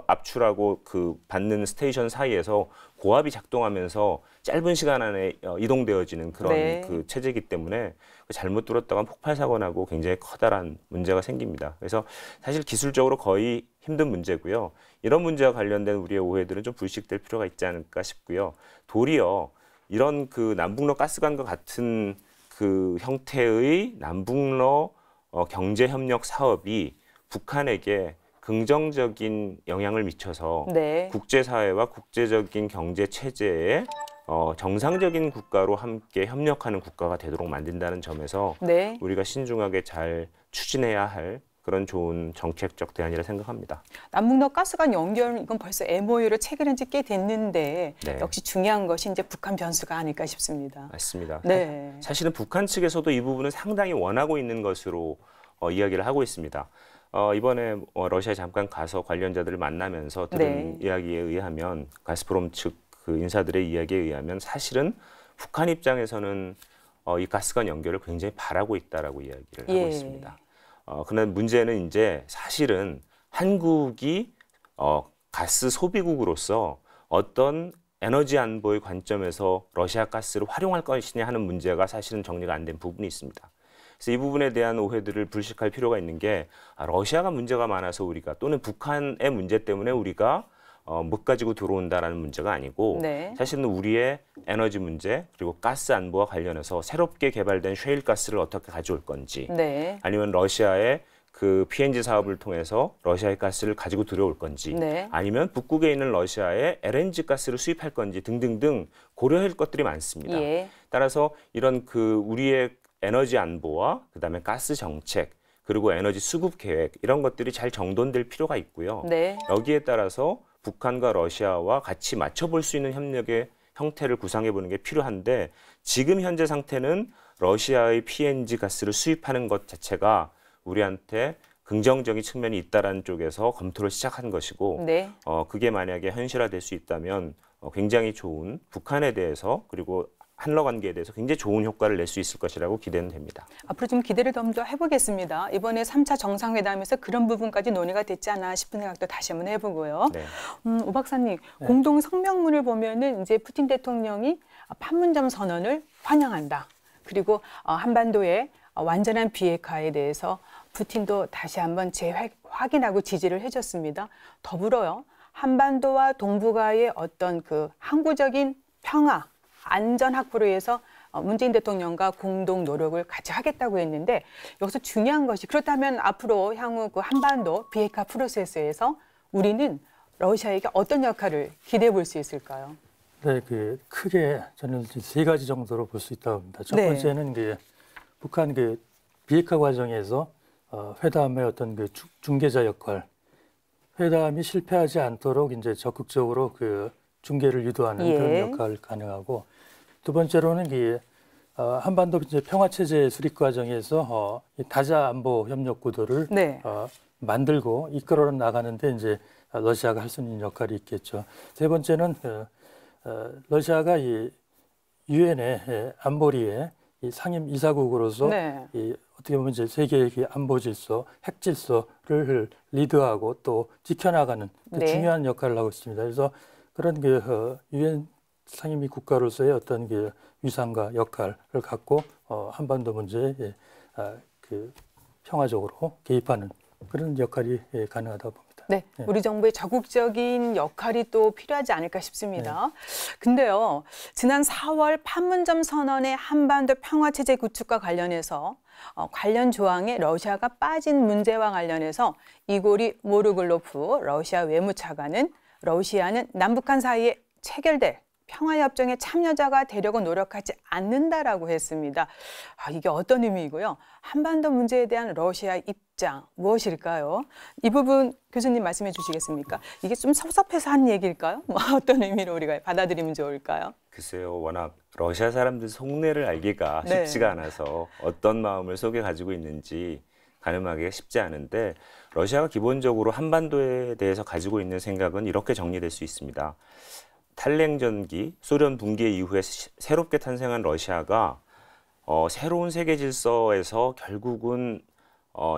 압출하고 그 받는 스테이션 사이에서 고압이 작동하면서 짧은 시간 안에 이동되어지는 그런 그 체제이기 때문에 잘못 뚫었다가 폭발 사고 나고 굉장히 커다란 문제가 생깁니다. 그래서 사실 기술적으로 거의 힘든 문제고요. 이런 문제와 관련된 우리의 오해들은 좀 불식될 필요가 있지 않을까 싶고요. 도리어 이런 그 남북러 가스관과 같은 그 형태의 남북러 경제협력 사업이 북한에게 긍정적인 영향을 미쳐서 국제사회와 국제적인 경제 체제에 정상적인 국가로 함께 협력하는 국가가 되도록 만든다는 점에서 우리가 신중하게 잘 추진해야 할 그런 좋은 정책적 대안이라 생각합니다. 남북러 가스관 연결, 이건 벌써 MOU를 체결한 지 꽤 됐는데 역시 중요한 것이 이제 북한 변수가 아닐까 싶습니다. 맞습니다. 사실은 북한 측에서도 이 부분은 상당히 원하고 있는 것으로 이야기를 하고 있습니다. 이번에 러시아에 잠깐 가서 관련자들을 만나면서 들은 이야기에 의하면, 가스프롬 측 그 인사들의 이야기에 의하면 사실은 북한 입장에서는 이 가스관 연결을 굉장히 바라고 있다라고 이야기를 하고 있습니다. 그런데 문제는 이제 사실은 한국이 가스 소비국으로서 어떤 에너지 안보의 관점에서 러시아 가스를 활용할 것이냐 하는 문제가 사실은 정리가 안 된 부분이 있습니다. 그래서 이 부분에 대한 오해들을 불식할 필요가 있는 게, 러시아가 문제가 많아서 우리가, 또는 북한의 문제 때문에 우리가 못 가지고 들어온다라는 문제가 아니고, 사실은 우리의 에너지 문제 그리고 가스 안보와 관련해서 새롭게 개발된 셰일 가스를 어떻게 가져올 건지, 아니면 러시아의 그 PNG 사업을 통해서 러시아의 가스를 가지고 들어올 건지, 아니면 북극에 있는 러시아의 LNG 가스를 수입할 건지 등등등 고려할 것들이 많습니다. 따라서 이런 그 우리의 에너지 안보와 그다음에 가스 정책 그리고 에너지 수급 계획, 이런 것들이 잘 정돈될 필요가 있고요. 여기에 따라서 북한과 러시아와 같이 맞춰볼 수 있는 형태를 구상해 보는 게 필요한데 지금 현재 상태는 러시아의 PNG 가스를 수입하는 것 자체가 우리한테 긍정적인 측면이 있다라는 쪽에서 검토를 시작한 것이고 네. 그게 만약에 현실화될 수 있다면 굉장히 좋은 북한에 대해서 그리고 한러 관계에 대해서 굉장히 좋은 효과를 낼 수 있을 것이라고 기대는 됩니다. 앞으로 좀 기대를 좀 더 해보겠습니다. 이번에 3차 정상회담에서 그런 부분까지 논의가 됐지 않나 싶은 생각도 다시 한번 해보고요. 네. 오 박사님, 네. 공동 성명문을 보면은 이제 푸틴 대통령이 판문점 선언을 환영한다. 그리고 한반도의 완전한 비핵화에 대해서 푸틴도 다시 한번 재확인하고 지지를 해줬습니다. 더불어요, 한반도와 동북아의 어떤 그 항구적인 평화, 안전 확보를 위해서 문재인 대통령과 공동 노력을 같이 하겠다고 했는데 여기서 중요한 것이 그렇다면 앞으로 향후 그 한반도 비핵화 프로세스에서 우리는 러시아에게 어떤 역할을 기대해 볼 수 있을까요? 네, 그 크게 저는 세 가지 정도로 볼 수 있다고 봅니다. 첫 네. 번째는 그 북한 그 비핵화 과정에서 회담의 어떤 그 중개자 역할, 회담이 실패하지 않도록 이제 적극적으로 그 중개를 유도하는 예. 그런 역할을 가능하고, 두 번째로는 그 한반도 이제 평화 체제 수립 과정에서 이 다자 안보 협력 구도를 네. 만들고 이끌어 나가는데 이제 러시아가 할 수 있는 역할이 있겠죠. 세 번째는 러시아가 이 유엔의 안보리의 이 상임 이사국으로서 네. 이 어떻게 보면 이제 세계의 안보 질서, 핵 질서를 리드하고 또 지켜나가는 그 네. 중요한 역할을 하고 있습니다. 그래서 그런 그 유엔 상임위 국가로서의 어떤 그 위상과 역할을 갖고 한반도 문제에 그 평화적으로 개입하는 그런 역할이 가능하다고 봅니다. 네, 네. 우리 정부의 적극적인 역할이 또 필요하지 않을까 싶습니다. 근데요, 지난 4월 판문점 선언의 한반도 평화체제 구축과 관련해서 관련 조항에 러시아가 빠진 문제와 관련해서 이고리 모르글로프 러시아 외무차관은 러시아는 남북한 사이에 체결될 평화협정에 참여자가 되려고 노력하지 않는다라고 했습니다. 이게 어떤 의미이고요? 한반도 문제에 대한 러시아의 입장 무엇일까요? 이 부분 교수님 말씀해 주시겠습니까? 이게 좀 섭섭해서 한 얘기일까요? 어떤 의미로 우리가 받아들이면 좋을까요? 글쎄요, 워낙 러시아 사람들 속내를 알기가 네. 쉽지가 않아서 어떤 마음을 속에 가지고 있는지 가늠하기가 쉽지 않은데 러시아가 기본적으로 한반도에 대해서 가지고 있는 생각은 이렇게 정리될 수 있습니다. 탈냉전기, 소련 붕괴 이후에 새롭게 탄생한 러시아가 새로운 세계 질서에서 결국은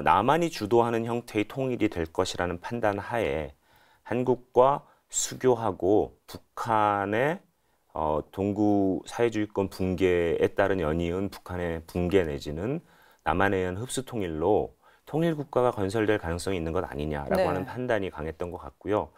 남한이 주도하는 형태의 통일이 될 것이라는 판단 하에 한국과 수교하고 북한의 동구 사회주의권 붕괴에 따른 연이은 북한의 붕괴 내지는 남한에 의한 흡수 통일로 통일 국가가 건설될 가능성이 있는 것 아니냐라고 네. 하는 판단이 강했던 것 같고요.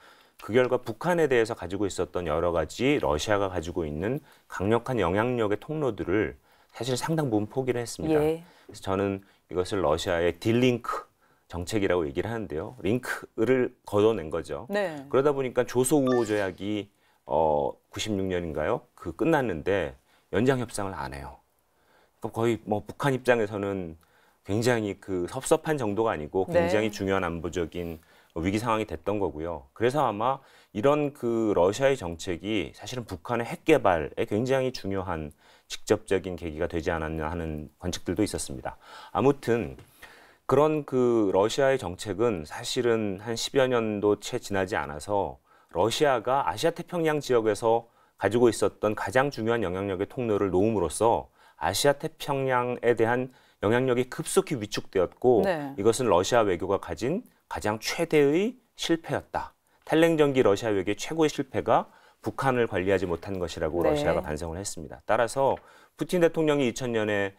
그 결과 북한에 대해서 가지고 있었던 여러 가지 러시아가 가지고 있는 강력한 영향력의 통로들을 사실 상당 부분 포기를 했습니다. 예. 그래서 저는 이것을 러시아의 딜링크 정책이라고 얘기를 하는데요. 링크를 걷어낸 거죠. 네. 그러다 보니까 조소우호 조약이 96년인가요? 그 끝났는데 연장 협상을 안 해요. 그러니까 거의 뭐 북한 입장에서는 굉장히 그 섭섭한 정도가 아니고 굉장히 네. 중요한 안보적인 위기 상황이 됐던 거고요. 그래서 아마 이런 그 러시아의 정책이 사실은 북한의 핵 개발에 굉장히 중요한 직접적인 계기가 되지 않았나 하는 관측들도 있었습니다. 아무튼 그런 그 러시아의 정책은 사실은 한 10여 년도 채 지나지 않아서 러시아가 아시아 태평양 지역에서 가지고 있었던 가장 중요한 영향력의 통로를 놓음으로써 아시아 태평양에 대한 영향력이 급속히 위축되었고 네. 이것은 러시아 외교가 가진 가장 최대의 실패였다. 탈냉전기 러시아 외교의 최고의 실패가 북한을 관리하지 못한 것이라고 네. 러시아가 반성을 했습니다. 따라서 푸틴 대통령이 2000년에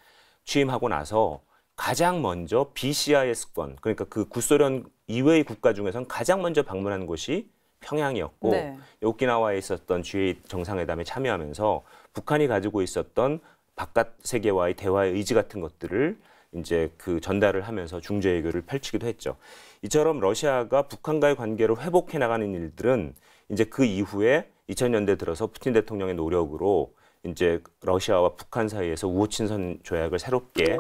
취임하고 나서 가장 먼저 BCIS권, 그러니까 그 구소련 이외의 국가 중에서는 가장 먼저 방문한 곳이 평양이었고 네. 오키나와에 있었던 G8 정상회담에 참여하면서 북한이 가지고 있었던 바깥 세계와의 대화의 의지 같은 것들을 이제 그 전달을 하면서 중재 외교를 펼치기도 했죠. 이처럼 러시아가 북한과의 관계를 회복해 나가는 일들은 이제 그 이후에 2000년대 들어서 푸틴 대통령의 노력으로 이제 러시아와 북한 사이에서 우호친선 조약을 새롭게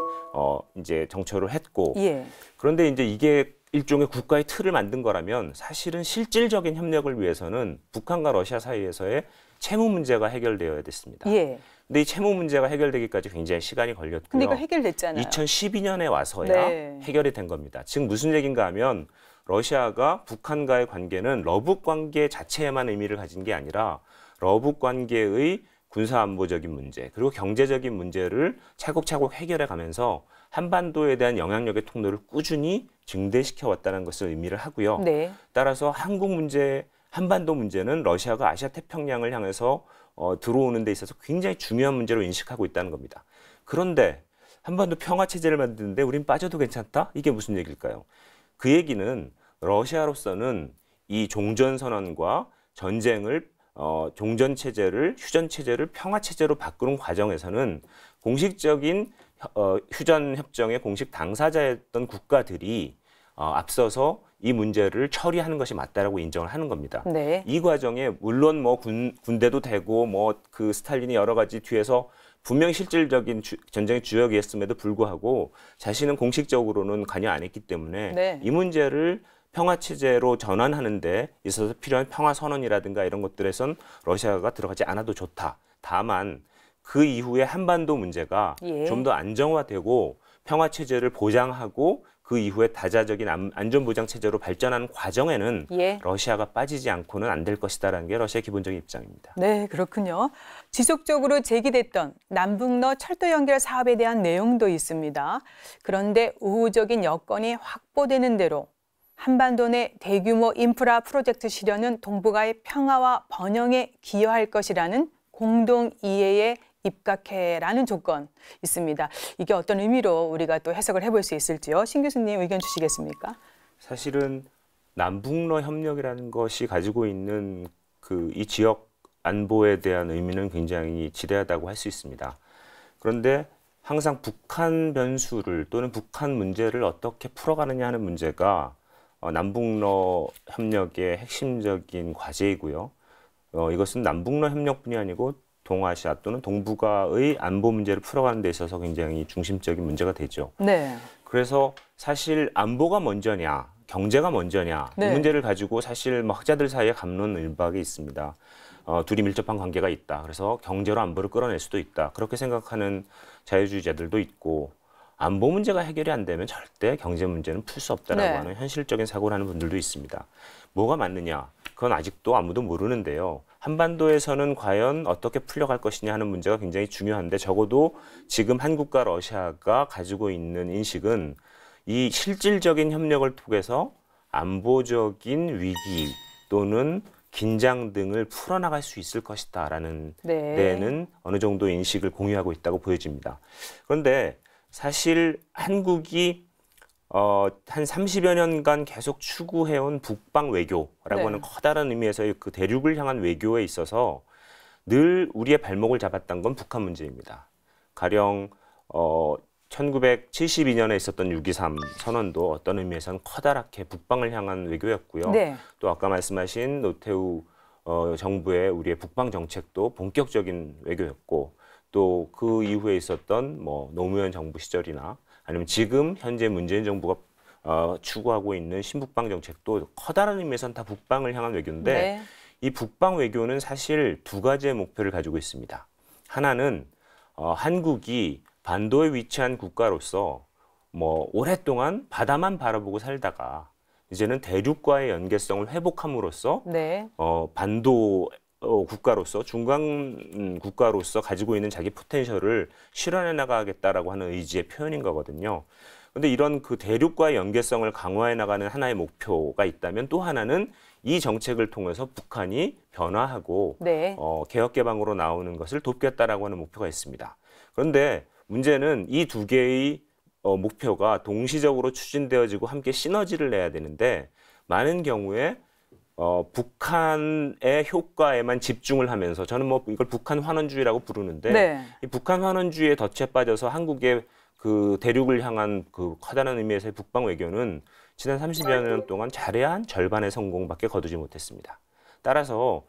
이제 정처를 했고 예. 그런데 이제 이게 일종의 국가의 틀을 만든 거라면 사실은 실질적인 협력을 위해서는 북한과 러시아 사이에서의 채무 문제가 해결되어야 됐습니다. 예. 근데 이 채무 문제가 해결되기까지 굉장히 시간이 걸렸고요. 근데 이거 해결됐잖아요. 2012년에 와서야 네. 해결이 된 겁니다. 즉 무슨 얘기인가 하면 러시아가 북한과의 관계는 러북 관계 자체에만 의미를 가진 게 아니라 러북 관계의 군사안보적인 문제 그리고 경제적인 문제를 차곡차곡 해결해 가면서 한반도에 대한 영향력의 통로를 꾸준히 증대시켜 왔다는 것을 의미를 하고요. 네. 따라서 한국 문제, 한반도 문제는 러시아가 아시아 태평양을 향해서 들어오는 데 있어서 굉장히 중요한 문제로 인식하고 있다는 겁니다. 그런데 한반도 평화 체제를 만드는데 우린 빠져도 괜찮다? 이게 무슨 얘기일까요? 그 얘기는 러시아로서는 이 종전선언과 전쟁을 종전 체제를 휴전 체제를 평화 체제로 바꾸는 과정에서는 공식적인 휴전 협정의 공식 당사자였던 국가들이 앞서서 이 문제를 처리하는 것이 맞다라고 인정을 하는 겁니다. 네. 이 과정에 물론 뭐 군대도 되고 뭐 그 스탈린이 여러 가지 뒤에서 분명히 실질적인 전쟁의 주역이었음에도 불구하고 자신은 공식적으로는 관여 안 했기 때문에 네. 이 문제를 평화 체제로 전환하는 데 있어서 필요한 평화 선언이라든가 이런 것들에선 러시아가 들어가지 않아도 좋다. 다만 그 이후에 한반도 문제가 예. 좀 더 안정화되고 평화 체제를 보장하고 그 이후에 다자적인 안전보장 체제로 발전하는 과정에는 예. 러시아가 빠지지 않고는 안 될 것이다라는 게 러시아의 기본적인 입장입니다. 네, 그렇군요. 지속적으로 제기됐던 남북러 철도 연결 사업에 대한 내용도 있습니다. 그런데 우호적인 여건이 확보되는 대로 한반도 내 대규모 인프라 프로젝트 실현은 동북아의 평화와 번영에 기여할 것이라는 공동 이해에 입각해라는 조건 있습니다. 이게 어떤 의미로 우리가 또 해석을 해볼 수 있을지요? 신 교수님 의견 주시겠습니까? 사실은 남북러 협력이라는 것이 가지고 있는 이 지역 안보에 대한 의미는 굉장히 지대하다고 할 수 있습니다. 그런데 항상 북한 변수를 또는 북한 문제를 어떻게 풀어가느냐 하는 문제가 남북러 협력의 핵심적인 과제이고요. 이것은 남북러 협력뿐이 아니고 동아시아 또는 동북아의 안보 문제를 풀어가는 데 있어서 굉장히 중심적인 문제가 되죠. 네. 그래서 사실 안보가 먼저냐, 경제가 먼저냐 네. 이 문제를 가지고 사실 학자들 사이에 갑론을박이 있습니다. 둘이 밀접한 관계가 있다. 그래서 경제로 안보를 끌어낼 수도 있다. 그렇게 생각하는 자유주의자들도 있고 안보 문제가 해결이 안 되면 절대 경제 문제는 풀 수 없다라고 네. 하는 현실적인 사고를 하는 분들도 있습니다. 뭐가 맞느냐? 그건 아직도 아무도 모르는데요. 한반도에서는 과연 어떻게 풀려갈 것이냐 하는 문제가 굉장히 중요한데 적어도 지금 한국과 러시아가 가지고 있는 인식은 이 실질적인 협력을 통해서 안보적인 위기 또는 긴장 등을 풀어나갈 수 있을 것이다라는 네. 데는 어느 정도 인식을 공유하고 있다고 보여집니다. 그런데 사실 한국이 한 30여 년간 계속 추구해온 북방 외교라고 네. 하는 커다란 의미에서의 그 대륙을 향한 외교에 있어서 늘 우리의 발목을 잡았던 건 북한 문제입니다. 가령 1972년에 있었던 6.23 선언도 어떤 의미에서는 커다랗게 북방을 향한 외교였고요. 네. 또 아까 말씀하신 노태우 정부의 우리의 북방 정책도 본격적인 외교였고 또 그 이후에 있었던 뭐 노무현 정부 시절이나 아니면 지금 현재 문재인 정부가 추구하고 있는 신북방 정책도 커다란 의미에서는 다 북방을 향한 외교인데 네. 이 북방 외교는 사실 두 가지의 목표를 가지고 있습니다. 하나는 한국이 반도에 위치한 국가로서 뭐 오랫동안 바다만 바라보고 살다가 이제는 대륙과의 연계성을 회복함으로써 네. 반도 국가로서 중간 국가로서 가지고 있는 자기 포텐셜을 실현해 나가겠다라고 하는 의지의 표현인 거거든요. 그런데 이런 그 대륙과의 연계성을 강화해 나가는 하나의 목표가 있다면 또 하나는 이 정책을 통해서 북한이 변화하고 네. 개혁 개방으로 나오는 것을 돕겠다라고 하는 목표가 있습니다. 그런데 문제는 이 두 개의 목표가 동시적으로 추진되어지고 함께 시너지를 내야 되는데 많은 경우에 북한의 효과에만 집중을 하면서 저는 뭐 이걸 북한 환원주의라고 부르는데 네. 이 북한 환원주의에 덫에 빠져서 한국의 그 대륙을 향한 그 커다란 의미에서의 북방 외교는 지난 30여 년 동안 잘해야 한 절반의 성공밖에 거두지 못했습니다. 따라서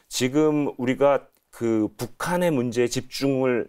지금 우리가 그 북한의 문제에 집중을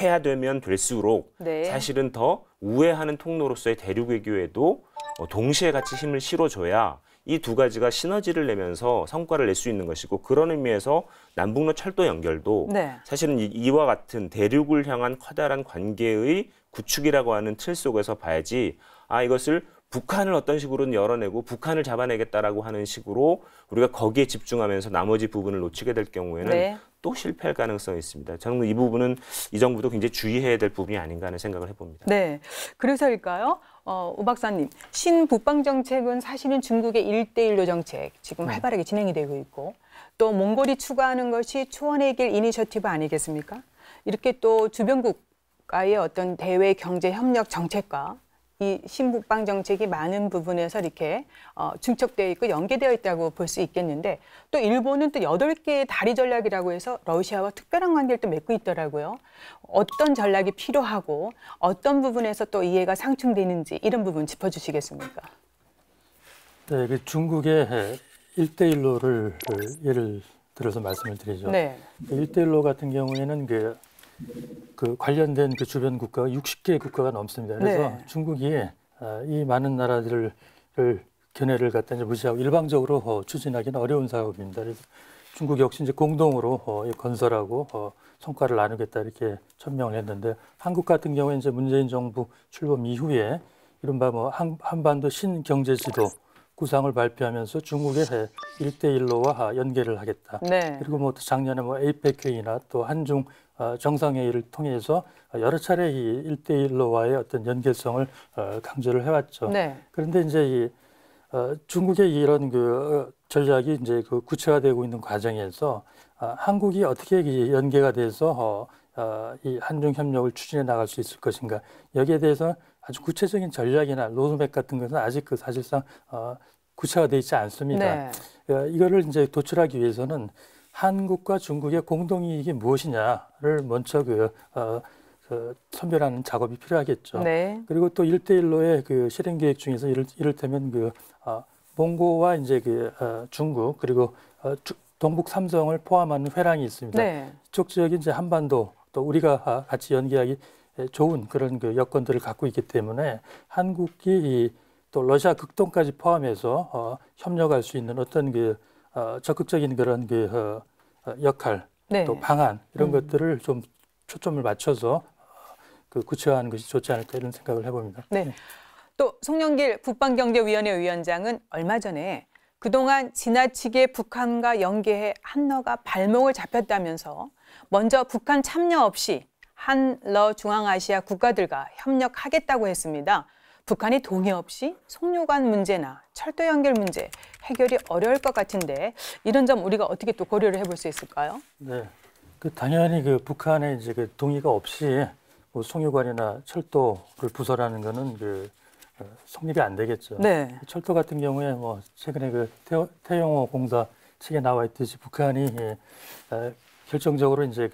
해야 되면 될수록 네. 사실은 더 우회하는 통로로서의 대륙 외교에도 동시에 같이 힘을 실어줘야 이 두 가지가 시너지를 내면서 성과를 낼 수 있는 것이고, 그런 의미에서 남북로 철도 연결도 네. 사실은 이와 같은 대륙을 향한 커다란 관계의 구축이라고 하는 틀 속에서 봐야지, 이것을 북한을 어떤 식으로는 열어내고 북한을 잡아내겠다라고 하는 식으로 우리가 거기에 집중하면서 나머지 부분을 놓치게 될 경우에는 네. 또 실패할 가능성이 있습니다. 저는 이 부분은 이 정부도 굉장히 주의해야 될 부분이 아닌가 하는 생각을 해봅니다. 네, 그래서일까요? 오 박사님, 신북방 정책은 사실은 중국의 1대1로 정책 지금 활발하게 진행이 되고 있고, 또 몽골이 추구하는 것이 초원의 길 이니셔티브 아니겠습니까? 이렇게 또 주변국과의 어떤 대외 경제 협력 정책과 이 신북방 정책이 많은 부분에서 이렇게 중첩되어 있고 연계되어 있다고 볼 수 있겠는데, 또 일본은 또 8개의 다리 전략이라고 해서 러시아와 특별한 관계를 또 맺고 있더라고요. 어떤 전략이 필요하고 어떤 부분에서 또 이해가 상충되는지 이런 부분 짚어주시겠습니까? 네, 그 중국의 1대1로를 예를 들어서 말씀을 드리죠. 네. 1대1로 같은 경우에는 그 관련된 그 주변 국가가 60개 국가가 넘습니다. 그래서 네. 중국이 이 많은 나라들을 견해를 갖다 이제 무시하고 일방적으로 추진하기는 어려운 사업입니다. 그래서 중국 역시 이제 공동으로 건설하고 성과를 나누겠다 이렇게 천명을 했는데, 한국 같은 경우에 이제 문재인 정부 출범 이후에 이른바 한반도 신경제지도 구상을 발표하면서 중국의 1대1로와 연계를 하겠다. 네. 그리고 작년에 에이펙 회의나 또 한중 정상회의를 통해서 여러 차례 이 1대1로와의 어떤 연계성을 강조를 해왔죠. 네. 그런데 이제 중국의 이런 전략이 이제 구체화되고 있는 과정에서 한국이 어떻게 연계가 돼서 이 한중 협력을 추진해 나갈 수 있을 것인가, 여기에 대해서 아주 구체적인 전략이나 로드맵 같은 것은 아직 사실상 구체화되어 있지 않습니다. 네. 이거를 이제 도출하기 위해서는 한국과 중국의 공동이익이 무엇이냐를 먼저 선별하는 작업이 필요하겠죠. 네. 그리고 또 1대1로의 그 실행 계획 중에서 이를테면 몽고와 이제 중국 그리고 동북 삼성을 포함하는 회랑이 있습니다. 네. 이쪽 지역이 이제 한반도 또 우리가 같이 연계하기 좋은 그런 여건들을 갖고 있기 때문에 한국이 또 러시아 극동까지 포함해서 협력할 수 있는 어떤 적극적인 그런 역할, 네. 또 방안 이런 것들을 좀 초점을 맞춰서 구체화하는 것이 좋지 않을까 이런 생각을 해봅니다. 네. 또 송영길 북방경제위원회 위원장은 얼마 전에 그동안 지나치게 북한과 연계해 한러가 발목을 잡혔다면서 먼저 북한 참여 없이 한러 중앙아시아 국가들과 협력하겠다고 했습니다. 북한이 동의 없이 송유관 문제나 철도 연결 문제 해결이 어려울 것 같은데, 이런 점 우리가 어떻게 또 고려를 해볼 수 있을까요? 네, 당연히 북한의 이제 동의가 없이 송유관이나 철도를 부설하는 것은 성립이 안 되겠죠. 네. 철도 같은 경우에 최근에 태영호 공사 측에 나와 있듯이 북한이 결정적으로 이제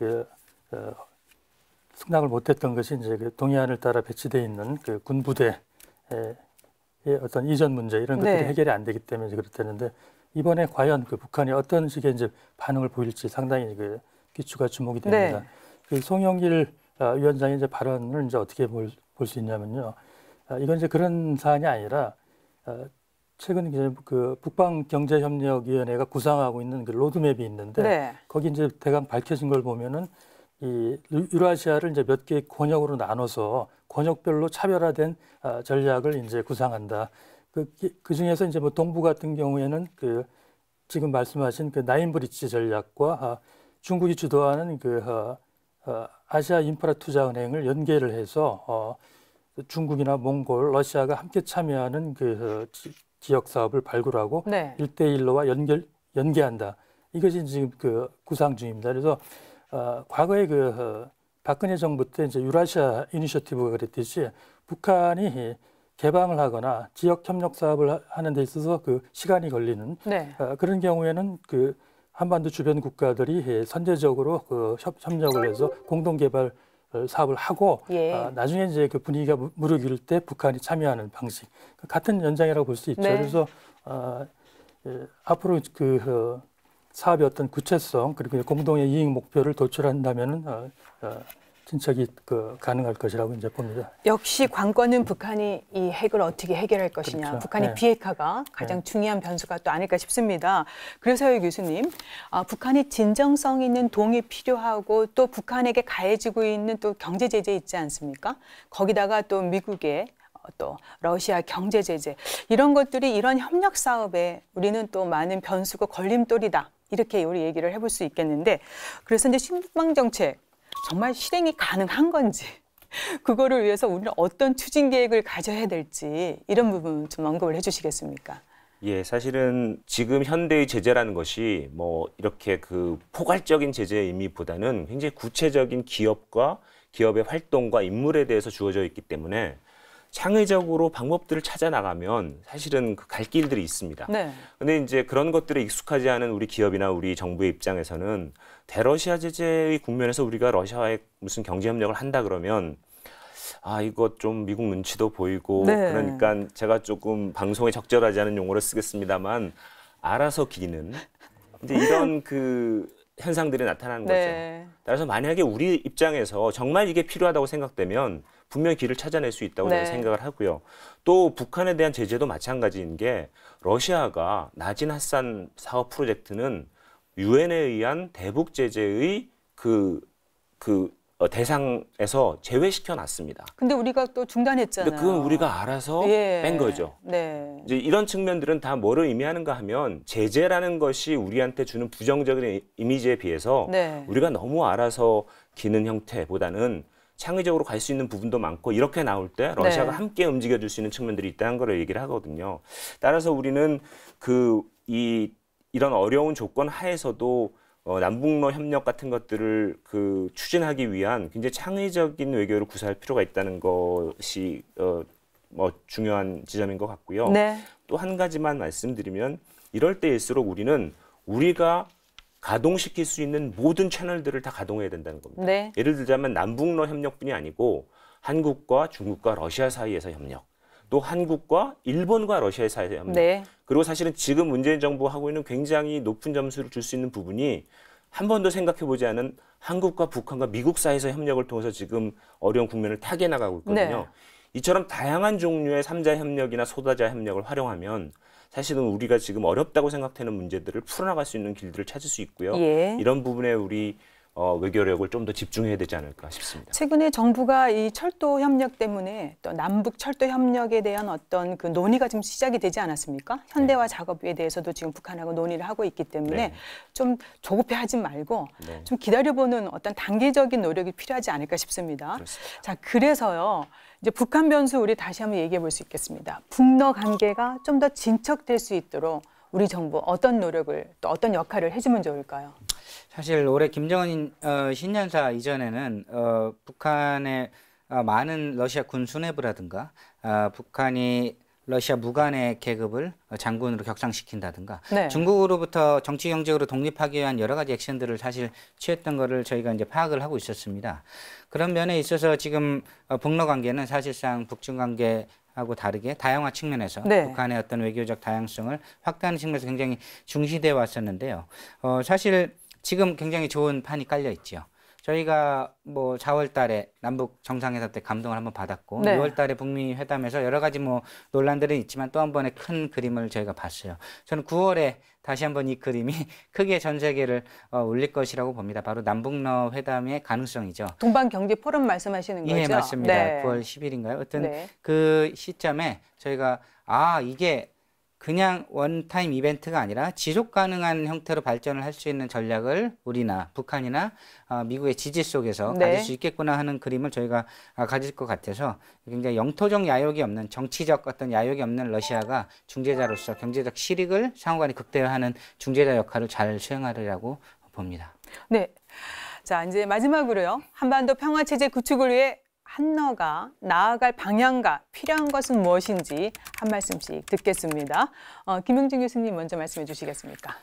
승낙을 못했던 것이 이제 동해안을 따라 배치되어 있는 군 부대의 어떤 이전 문제 이런 것들이 네. 해결이 안 되기 때문에 그렇다는데, 이번에 과연 북한이 어떤 식의 이제 반응을 보일지 상당히 귀추가 주목이 됩니다. 네. 송영길 위원장의 이제 발언을 이제 어떻게 볼 수 있냐면요. 이건 이제 그런 사안이 아니라 최근 이제 북방경제협력위원회가 구상하고 있는 로드맵이 있는데, 네. 거기 이제 대강 밝혀진 걸 보면은 이 유라시아를 이제 몇 개의 권역으로 나눠서 권역별로 차별화된 전략을 이제 구상한다. 그 중에서 이제 동부 같은 경우에는 지금 말씀하신 나인브리지 전략과 중국이 주도하는 아시아 인프라 투자은행을 연계를 해서 중국이나 몽골, 러시아가 함께 참여하는 지역 사업을 발굴하고 네. 1대1로와 연계한다. 이것이 지금 구상 중입니다. 그래서 과거에 박근혜 정부 때 이제 유라시아 이니셔티브가 그랬듯이 북한이 개방을 하거나 지역 협력 사업을 하는 데 있어서 시간이 걸리는 네. 그런 경우에는 한반도 주변 국가들이 선제적으로 협력을 해서 공동 개발 사업을 하고 예. 나중에 이제 분위기가 무르익을 때 북한이 참여하는 방식 같은 연장이라고 볼 수 있죠. 네. 그래서 앞으로 사업의 어떤 구체성 그리고 공동의 이익 목표를 도출한다면은 진척이 가능할 것이라고 이제 봅니다. 역시 관건은 북한이 이 핵을 어떻게 해결할 것이냐. 그렇죠. 북한의 네. 비핵화가 가장 중요한 변수가 또 아닐까 싶습니다. 그래서요, 교수님, 북한이 진정성 있는 동이 필요하고 또 북한에게 가해지고 있는 또 경제 제재 있지 않습니까? 거기다가 또 미국의 또 러시아 경제 제재 이런 것들이 이런 협력 사업에 우리는 또 많은 변수고 걸림돌이다. 이렇게 우리 얘기를 해볼 수 있겠는데 그래서 이제 신북방 정책 정말 실행이 가능한 건지 그거를 위해서 우리는 어떤 추진 계획을 가져야 될지 이런 부분 좀 언급을 해주시겠습니까? 예, 사실은 지금 현대의 제재라는 것이 뭐 이렇게 그 포괄적인 제재의 의미보다는 굉장히 구체적인 기업과 기업의 활동과 임무에 대해서 주어져 있기 때문에 창의적으로 방법들을 찾아 나가면 사실은 그 갈 길들이 있습니다. 네. 근데 이제 그런 것들에 익숙하지 않은 우리 기업이나 우리 정부의 입장에서는 대러시아 제재의 국면에서 우리가 러시아와의 무슨 경제 협력을 한다 그러면 이거 좀 미국 눈치도 보이고 네. 그러니까 제가 조금 방송에 적절하지 않은 용어를 쓰겠습니다만 알아서 기는 이제 이런 그 현상들이 나타나는 네. 거죠. 따라서 만약에 우리 입장에서 정말 이게 필요하다고 생각되면 분명히 길을 찾아낼 수 있다고 네. 생각을 하고요. 또 북한에 대한 제재도 마찬가지인 게 러시아가 나진 핫산 사업 프로젝트는 유엔에 의한 대북 제재의 대상에서 제외시켜 놨습니다. 근데 우리가 또 중단했잖아요. 근데 그건 우리가 알아서 뺀 거죠. 네. 이제 이런 측면들은 다 뭐를 의미하는가 하면 제재라는 것이 우리한테 주는 부정적인 이미지에 비해서 네. 우리가 너무 알아서 기는 형태보다는 창의적으로 갈 수 있는 부분도 많고 이렇게 나올 때 러시아가 네. 함께 움직여줄 수 있는 측면들이 있다는 걸 얘기를 하거든요. 따라서 우리는 이런 어려운 조건 하에서도 남북러 협력 같은 것들을 추진하기 위한 굉장히 창의적인 외교를 구사할 필요가 있다는 것이 중요한 지점인 것 같고요. 네. 또 한 가지만 말씀드리면 이럴 때일수록 우리가 가동시킬 수 있는 모든 채널들을 다 가동해야 된다는 겁니다. 네. 예를 들자면 남북러 협력뿐이 아니고 한국과 중국과 러시아 사이에서 협력, 또 한국과 일본과 러시아 사이에서 협력, 네. 그리고 사실은 지금 문재인 정부가 하고 있는 굉장히 높은 점수를 줄 수 있는 부분이 한 번도 생각해보지 않은 한국과 북한과 미국 사이에서 협력을 통해서 지금 어려운 국면을 타개 나가고 있거든요. 네. 이처럼 다양한 종류의 3자 협력이나 소다자 협력을 활용하면 사실은 우리가 지금 어렵다고 생각되는 문제들을 풀어나갈 수 있는 길들을 찾을 수 있고요. 예. 이런 부분에 우리 외교력을 좀 더 집중해야 되지 않을까 싶습니다. 최근에 정부가 이 철도 협력 때문에 또 남북 철도 협력에 대한 어떤 그 논의가 좀 시작이 되지 않았습니까? 현대화 네. 작업에 대해서도 지금 북한하고 논의를 하고 있기 때문에 네. 좀 조급해하지 말고 네. 좀 기다려보는 어떤 단계적인 노력이 필요하지 않을까 싶습니다. 그렇습니다. 자, 그래서요. 이제 북한 변수 우리 다시 한번 얘기해 볼 수 있겠습니다. 북러 관계가 좀 더 진척될 수 있도록 우리 정부 어떤 노력을 또 어떤 역할을 해주면 좋을까요? 사실 올해 김정은 신년사 이전에는 북한의 많은 러시아 군 수뇌부라든가 북한이 러시아 무관의 계급을 장군으로 격상시킨다든가 네. 중국으로부터 정치 경제적으로 독립하기 위한 여러 가지 액션들을 사실 취했던 거를 저희가 이제 파악을 하고 있었습니다. 그런 면에 있어서 지금 북러 관계는 사실상 북중 관계하고 다르게 다양화 측면에서 네. 북한의 어떤 외교적 다양성을 확대하는 측면에서 굉장히 중시되어 왔었는데요. 사실 지금 굉장히 좋은 판이 깔려 있죠. 저희가 뭐 4월 달에 남북 정상회담 때 감동을 한번 받았고 네. 6월 달에 북미 회담에서 여러 가지 뭐 논란들은 있지만 또 한 번의 큰 그림을 저희가 봤어요. 저는 9월에 다시 한번 이 그림이 크게 전 세계를 울릴 것이라고 봅니다. 바로 남북러 회담의 가능성이죠. 동반경제 포럼 말씀하시는 거죠? 예, 맞습니다. 네. 9월 10일인가요? 어떤 네. 그 시점에 저희가 이게 그냥 원타임 이벤트가 아니라 지속 가능한 형태로 발전을 할 수 있는 전략을 우리나 북한이나 미국의 지지 속에서 네. 가질 수 있겠구나 하는 그림을 저희가 가질 것 같아서 굉장히 영토적 야욕이 없는 정치적 어떤 야욕이 없는 러시아가 중재자로서 경제적 실익을 상호간에 극대화하는 중재자 역할을 잘 수행하리라고 봅니다. 네. 자, 이제 마지막으로요. 한반도 평화체제 구축을 위해 한러가 나아갈 방향과 필요한 것은 무엇인지 한 말씀씩 듣겠습니다. 김용진 교수님 먼저 말씀해 주시겠습니까?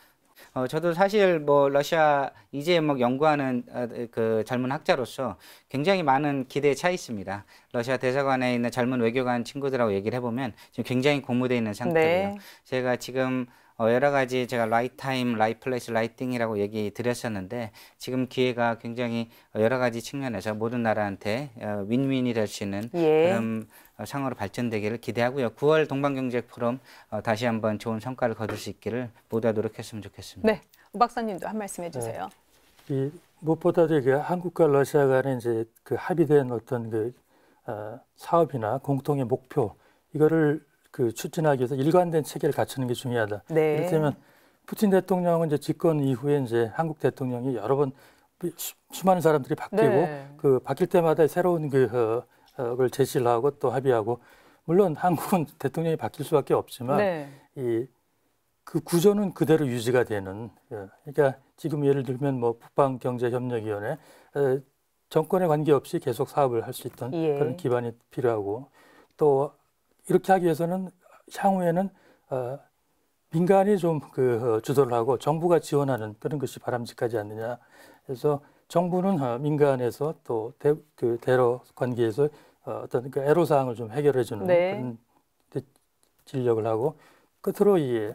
저도 사실 뭐 러시아 이재목 연구하는 그 젊은 학자로서 굉장히 많은 기대에 차 있습니다. 러시아 대사관에 있는 젊은 외교관 친구들하고 얘기를 해보면 지금 굉장히 고무돼 있는 상태고요. 네. 제가 지금 여러 가지 제가 라이트 타임, 라이트 플레이스, 라이트 띵이라고 얘기 드렸었는데 지금 기회가 굉장히 여러 가지 측면에서 모든 나라한테 윈윈이 될 수 있는 그런 상으로 발전되기를 기대하고요. 9월 동방경제 포럼 다시 한번 좋은 성과를 거둘 수 있기를 모두가 노력했으면 좋겠습니다. 네, 우 박사님도 한 말씀 해주세요. 이 무엇보다도 그 한국과 러시아 간에 이제 그 합의된 어떤 그 사업이나 공통의 목표 이거를 그 추진하기 위해서 일관된 체계를 갖추는 게 중요하다. 네. 이를테면 푸틴 대통령은 이제 집권 이후에 이제 한국 대통령이 여러 번 수많은 사람들이 바뀌고 네. 그 바뀔 때마다 새로운 그걸 제시를 하고 또 합의하고 물론 한국은 대통령이 바뀔 수밖에 없지만 네. 그 구조는 그대로 유지가 되는. 그러니까 지금 예를 들면 뭐 북방경제협력위원회 정권에 관계없이 계속 사업을 할 수 있던 그런 기반이 필요하고 또 이렇게 하기 위해서는 향후에는 민간이 좀 주도를 하고 정부가 지원하는 그런 것이 바람직하지 않느냐. 그래서 정부는 민간에서 또 대러 관계에서 어떤 그 애로사항을 좀 해결해주는 그런 진력을 하고 끝으로 이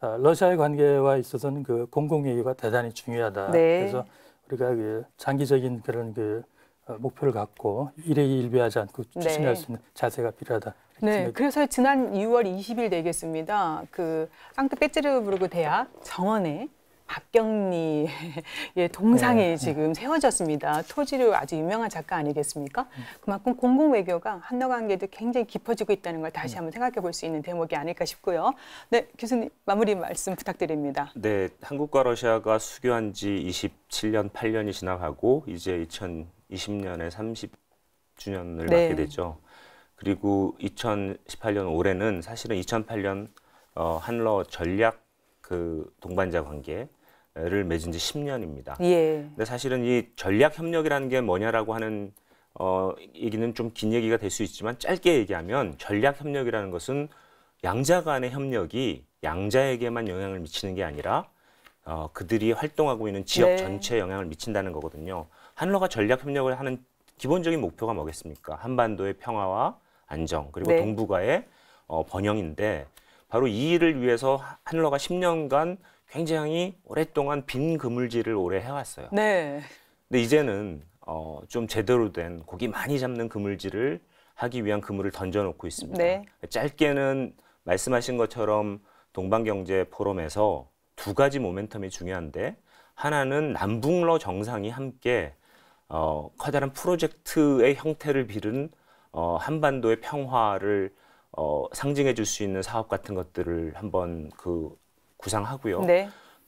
러시아의 관계와 있어서는 그 공공외교가 대단히 중요하다. 그래서 우리가 그 장기적인 그런 그 목표를 갖고 일회일비하지 않고 추진할 수 있는 자세가 필요하다. 네, 그래서 지난 2월 20일 되겠습니다. 그 상트페테르부르크 대학 정원에 박경리의 동상이 지금 세워졌습니다. 토지로 아주 유명한 작가 아니겠습니까? 그만큼 공공외교가 한러 관계도 굉장히 깊어지고 있다는 걸 다시 한번 생각해 볼 수 있는 대목이 아닐까 싶고요. 네, 교수님 마무리 말씀 부탁드립니다. 네, 한국과 러시아가 수교한 지 27년, 8년이 지나가고 이제 2020년에 30주년을 맞게 되죠. 그리고 2018년 올해는 사실은 2008년 한러 전략 그 동반자 관계를 맺은 지 10년입니다. 근데 사실은 이 전략 협력이라는 게 뭐냐라고 하는 얘기는 좀 긴 얘기가 될 수 있지만 짧게 얘기하면 전략 협력이라는 것은 양자 간의 협력이 양자에게만 영향을 미치는 게 아니라 그들이 활동하고 있는 지역 전체에 영향을 미친다는 거거든요. 한러가 전략 협력을 하는 기본적인 목표가 뭐겠습니까? 한반도의 평화와 안정 그리고 동북아의 번영인데 바로 이 일을 위해서 한러가 10년간 굉장히 오랫동안 빈 그물질을 오래 해왔어요. 근데 이제는 좀 제대로 된 고기 많이 잡는 그물질을 하기 위한 그물을 던져놓고 있습니다. 짧게는 말씀하신 것처럼 동방경제 포럼에서 두 가지 모멘텀이 중요한데 하나는 남북러 정상이 함께 커다란 프로젝트의 형태를 빌은 한반도의 평화를 상징해 줄 수 있는 사업 같은 것들을 한번 구상하고요.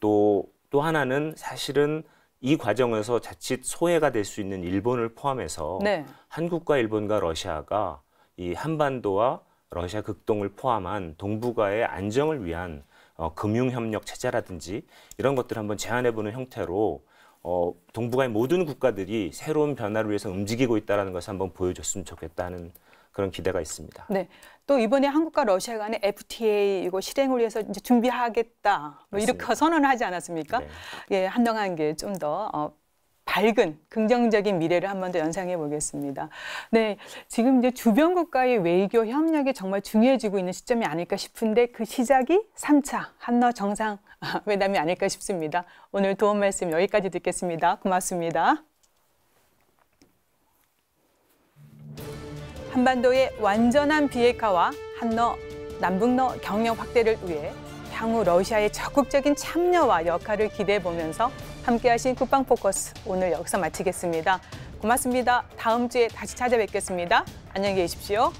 또 하나는 사실은 이 과정에서 자칫 소외가 될 수 있는 일본을 포함해서 한국과 일본과 러시아가 이 한반도와 러시아 극동을 포함한 동북아의 안정을 위한 금융협력 체제라든지 이런 것들을 한번 제안해보는 형태로 동북아의 모든 국가들이 새로운 변화를 위해서 움직이고 있다는 것을 한번 보여줬으면 좋겠다는 그런 기대가 있습니다. 네, 또 이번에 한국과 러시아 간의 FTA 이거 실행을 위해서 이제 준비하겠다 뭐 이렇게 선언을 하지 않았습니까? 한동안 게 좀 더 밝은 긍정적인 미래를 한 번 더 연상해 보겠습니다. 네, 지금 이제 주변 국가의 외교 협력이 정말 중요해지고 있는 시점이 아닐까 싶은데 그 시작이 3차 한러 정상 회담이 아닐까 싶습니다. 오늘 도움 말씀 여기까지 듣겠습니다. 고맙습니다. 한반도의 완전한 비핵화와 한러, 남북러 경력 확대를 위해 향후 러시아의 적극적인 참여와 역할을 기대해 보면서 함께하신 국방포커스 오늘 여기서 마치겠습니다. 고맙습니다. 다음 주에 다시 찾아뵙겠습니다. 안녕히 계십시오.